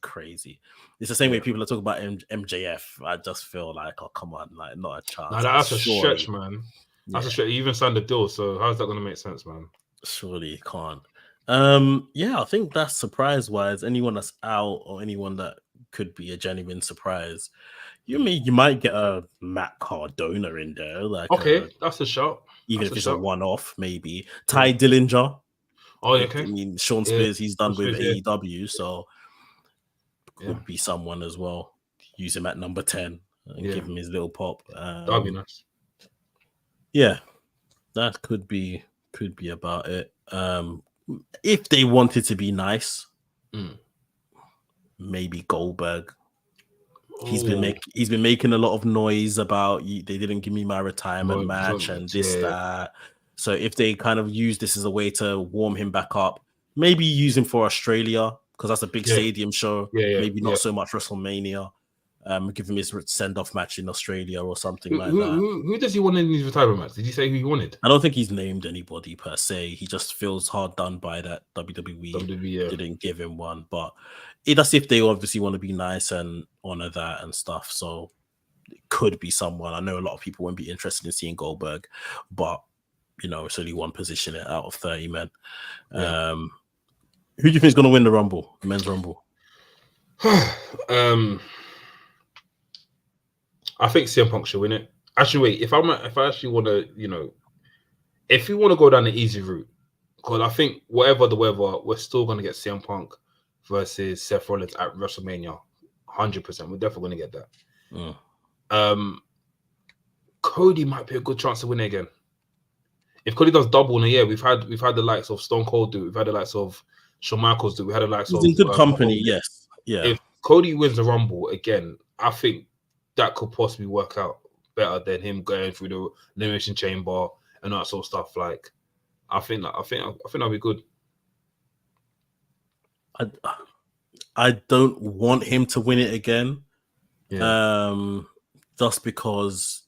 Speaker 1: crazy. It's the same way people are talking about MJF. I just feel like, oh come on, like not a chance.
Speaker 2: No, that's a stretch, man. That's a stretch. He even signed a deal, so how's that going to make sense, man?
Speaker 1: Surely it can't. Yeah, I think that's surprise wise. Anyone that's out or anyone that could be a genuine surprise. You might get a Matt Cardona in there, like
Speaker 2: that's a shot.
Speaker 1: Even if it's a one-off, maybe Ty Dillinger.
Speaker 2: Oh, yeah, okay.
Speaker 1: I mean, Sean Spears, he's done with AEW, so could be someone as well. Use him at number 10 and give him his little pop.
Speaker 2: That'd be nice.
Speaker 1: Yeah, that could be about it. If they wanted to be nice, maybe Goldberg. He's been making a lot of noise about they didn't give me my retirement match and this that. So if they kind of use this as a way to warm him back up, maybe use him for Australia because that's a big stadium show. Maybe not so much WrestleMania. Give him his send-off match in Australia or something like that.
Speaker 2: Who does he want in his retirement match? Did he say who he wanted?
Speaker 1: I don't think he's named anybody per se. He just feels hard done by that WWE didn't give him one. But that's if they obviously want to be nice and honor that and stuff. So it could be someone. I know a lot of people won't be interested in seeing Goldberg, but it's only one position out of 30 men. Who do you think is going to win the Rumble, the men's Rumble?
Speaker 2: I think CM Punk should win it. Actually, wait. If I actually want to, if you want to go down the easy route, because I think whatever the weather, we're still going to get CM Punk versus Seth Rollins at WrestleMania, 100%. We're definitely going to get that. Cody might be a good chance to win it again. If Cody does double in a year, we've had the likes of Stone Cold do. We've had the likes of Shawn Michaels do. We had the likes of.
Speaker 1: He's in good company, yes. Yeah.
Speaker 2: If Cody wins the Rumble again, I think that could possibly work out better than him going through the Elimination Chamber and that sort of stuff. Like, I think that'll be good.
Speaker 1: I don't want him to win it again. Just because,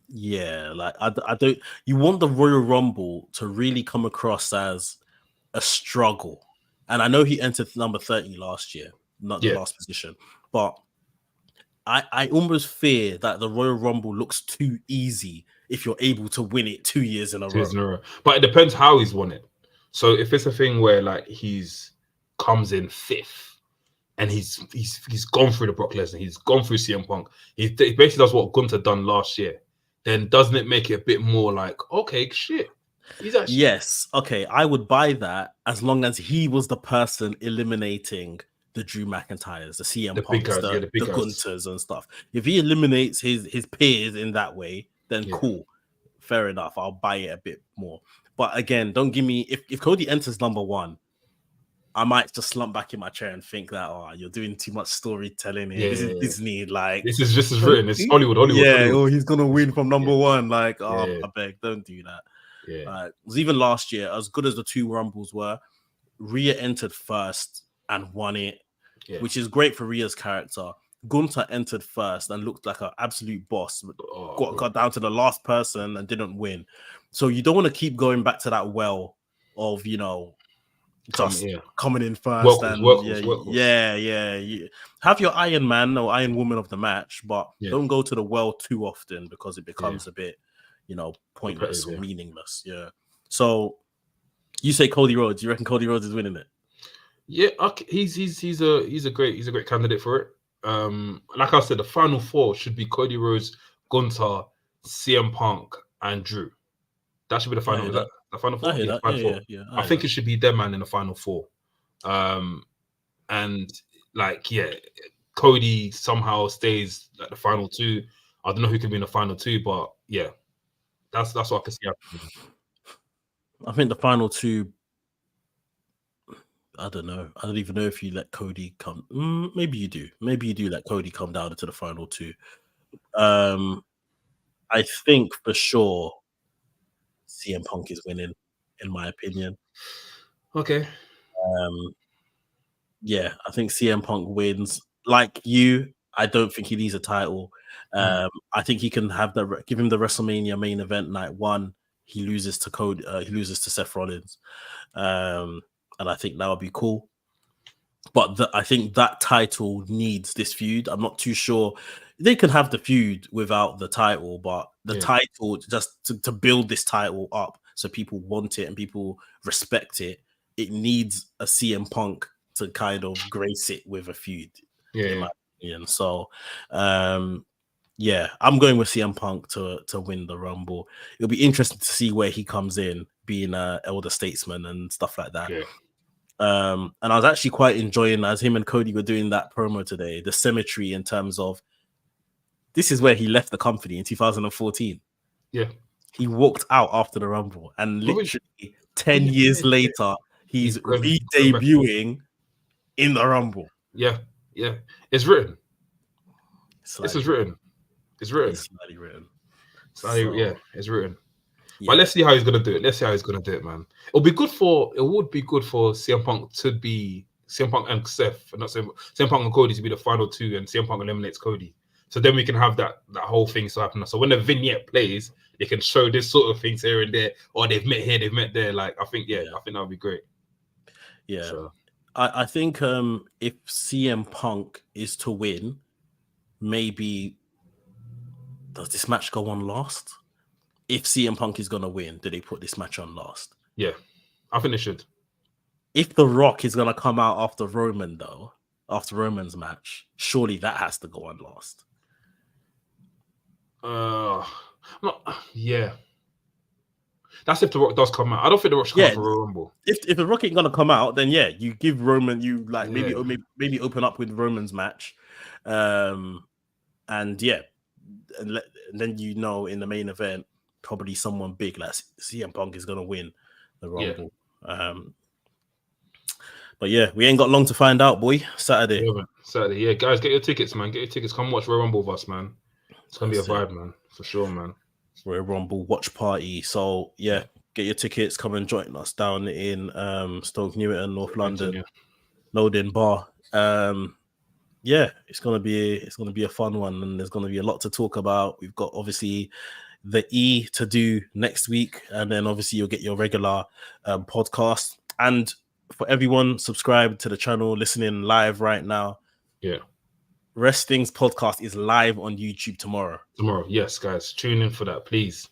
Speaker 1: like I don't. You want the Royal Rumble to really come across as a struggle, and I know he entered number 30 last year, not the last position, but I almost fear that the Royal Rumble looks too easy if you're able to win it 2 years in a row.
Speaker 2: But it depends how he's won it. So if it's a thing where like he's comes in 5th and he's gone through the Brock Lesnar, he's gone through CM Punk, he basically does what Gunther done last year, then doesn't it make it a bit more like, okay, shit. He's actually...
Speaker 1: Yes, okay, I would buy that as long as he was the person eliminating the Drew McIntyres, the CM Punks, the Gunters and stuff. If he eliminates his peers in that way, then cool. Fair enough. I'll buy it a bit more. But again, don't give me... If Cody enters number 1, I might just slump back in my chair and think that, you're doing too much storytelling here. This is Disney. Like,
Speaker 2: this is just as written. It's Hollywood.
Speaker 1: Yeah,
Speaker 2: Hollywood.
Speaker 1: He's going to win from number 1. Like, I beg, don't do that. It was even last year, as good as the 2 Rumbles were, Rhea entered first and won it, which is great for Rhea's character. Gunther entered first and looked like an absolute boss, but got down to the last person and didn't win. So you don't want to keep going back to that well of, coming in first.
Speaker 2: Workhorse.
Speaker 1: You have your Iron Man or Iron Woman of the match, but don't go to the well too often because it becomes a bit, pointless or meaningless. Yeah. So you say Cody Rhodes. You reckon Cody Rhodes is winning it?
Speaker 2: Yeah, he's a great candidate for it. Like I said, the final four should be Cody Rhodes, Gunther, CM Punk, and Drew. That should be the final. Is that the final four?
Speaker 1: Yeah,
Speaker 2: final four. I think it should be them man in the final four. And Cody somehow stays at the final two. I don't know who can be in the final two, but yeah, that's what I can see happening.
Speaker 1: I think the final two. I don't know. I don't even know if you let Cody come. Maybe you do. Maybe you do let Cody come down into the final two. I think for sure CM Punk is winning, in my opinion.
Speaker 2: Okay.
Speaker 1: Yeah, I think CM Punk wins. Like you, I don't think he needs a title. I think he can have give him the WrestleMania main event night one. He loses to Cody. He loses to Seth Rollins, and I think that would be cool. But I think that title needs this feud. I'm not too sure. They can have the feud without the title, but the title, just to build this title up so people want it and people respect it, it needs a CM Punk to kind of grace it with a feud. In my opinion. So, I'm going with CM Punk to win the Rumble. It'll be interesting to see where he comes in, being an elder statesman and stuff like that.
Speaker 2: Yeah.
Speaker 1: And I was actually quite enjoying, as him and Cody were doing that promo today, the symmetry in terms of this is where he left the company in 2014.
Speaker 2: Yeah.
Speaker 1: He walked out after the Rumble, and literally 10 years later, he's re-debuting in the Rumble.
Speaker 2: Yeah. It's written. This is written. It's written.
Speaker 1: It's slightly written.
Speaker 2: It's written. Yeah. But let's see how he's gonna do it. Man. It would be good for CM Punk to be CM Punk and Seth, not CM Punk and Cody to be the final two, and CM Punk eliminates Cody. So then we can have that whole thing so happen. So when the vignette plays, they can show this sort of things here and there, or they've met here, they've met there. Like I think that would be great.
Speaker 1: Yeah. So. I think if CM Punk is to win, maybe does this match go on last? If CM Punk is going to win, do they put this match on last?
Speaker 2: Yeah, I think they should.
Speaker 1: If The Rock is going to come out after Roman, though, after Roman's match, surely that has to go on last.
Speaker 2: Yeah. That's if The Rock does come out. I don't think The Rock should come out for Royal Rumble.
Speaker 1: If The Rock ain't going to come out, then you give Roman, maybe open up with Roman's match. And then in the main event, probably someone big like CM Punk is going to win the Rumble. Yeah. But we ain't got long to find out, boy. Saturday.
Speaker 2: Yeah, guys, get your tickets, man. Get your tickets. Come watch Royal Rumble with us, man. It's going to be a vibe, man. For sure, man.
Speaker 1: Royal Rumble watch party. So, get your tickets. Come and join us down in Stoke Newington, North London. Loading Bar. It's gonna be a fun one, and there's gonna be a lot to talk about. We've got obviously the E to do next week, and then obviously you'll get your regular podcast. And for everyone subscribed to the channel, listening live right now, WRESTHINGS podcast is live on YouTube tomorrow.
Speaker 2: Yes, guys, tune in for that, please.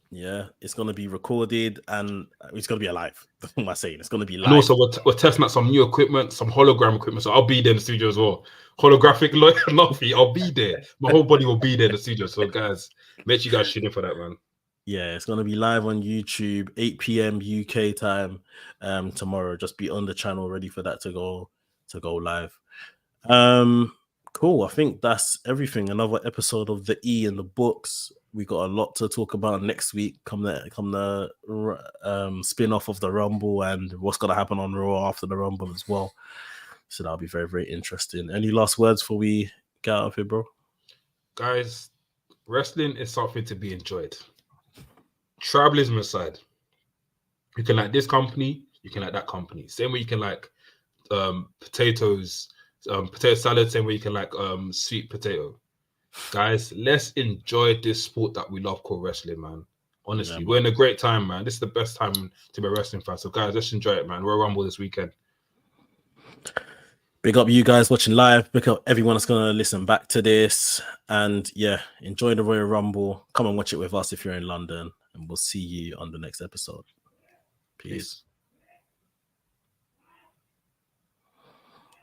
Speaker 1: Yeah, it's going to be recorded and it's going to be alive. That's what I'm saying. It's going to be live.
Speaker 2: And also, we're testing out some new equipment, some hologram equipment. So I'll be there in the studio as well. Holographic Luffy, I'll be there. My whole body will be there in the studio. So, guys, make sure you guys tune in for that, man. Yeah,
Speaker 1: it's going to be live on YouTube, 8 p.m. UK time tomorrow. Just be on the channel ready for that to go live. Cool. I think that's everything. Another episode of the E in the books. We got a lot to talk about next week. Come the spin-off of the Rumble and what's going to happen on Raw after the Rumble as well. So that'll be very, very interesting. Any last words before we get out of here, bro?
Speaker 2: Guys, wrestling is something to be enjoyed. Tribalism aside, you can like this company, you can like that company. Same way you can like potato salad, same way you can like sweet potato. Guys, let's enjoy this sport that we love called wrestling, man. Honestly, we're in a great time, man. This is the best time to be a wrestling fan. So, guys, let's enjoy it, man. Royal Rumble this weekend.
Speaker 1: Big up you guys watching live. Big up everyone that's going to listen back to this. And yeah, enjoy the Royal Rumble. Come and watch it with us if you're in London. And we'll see you on the next episode. Peace.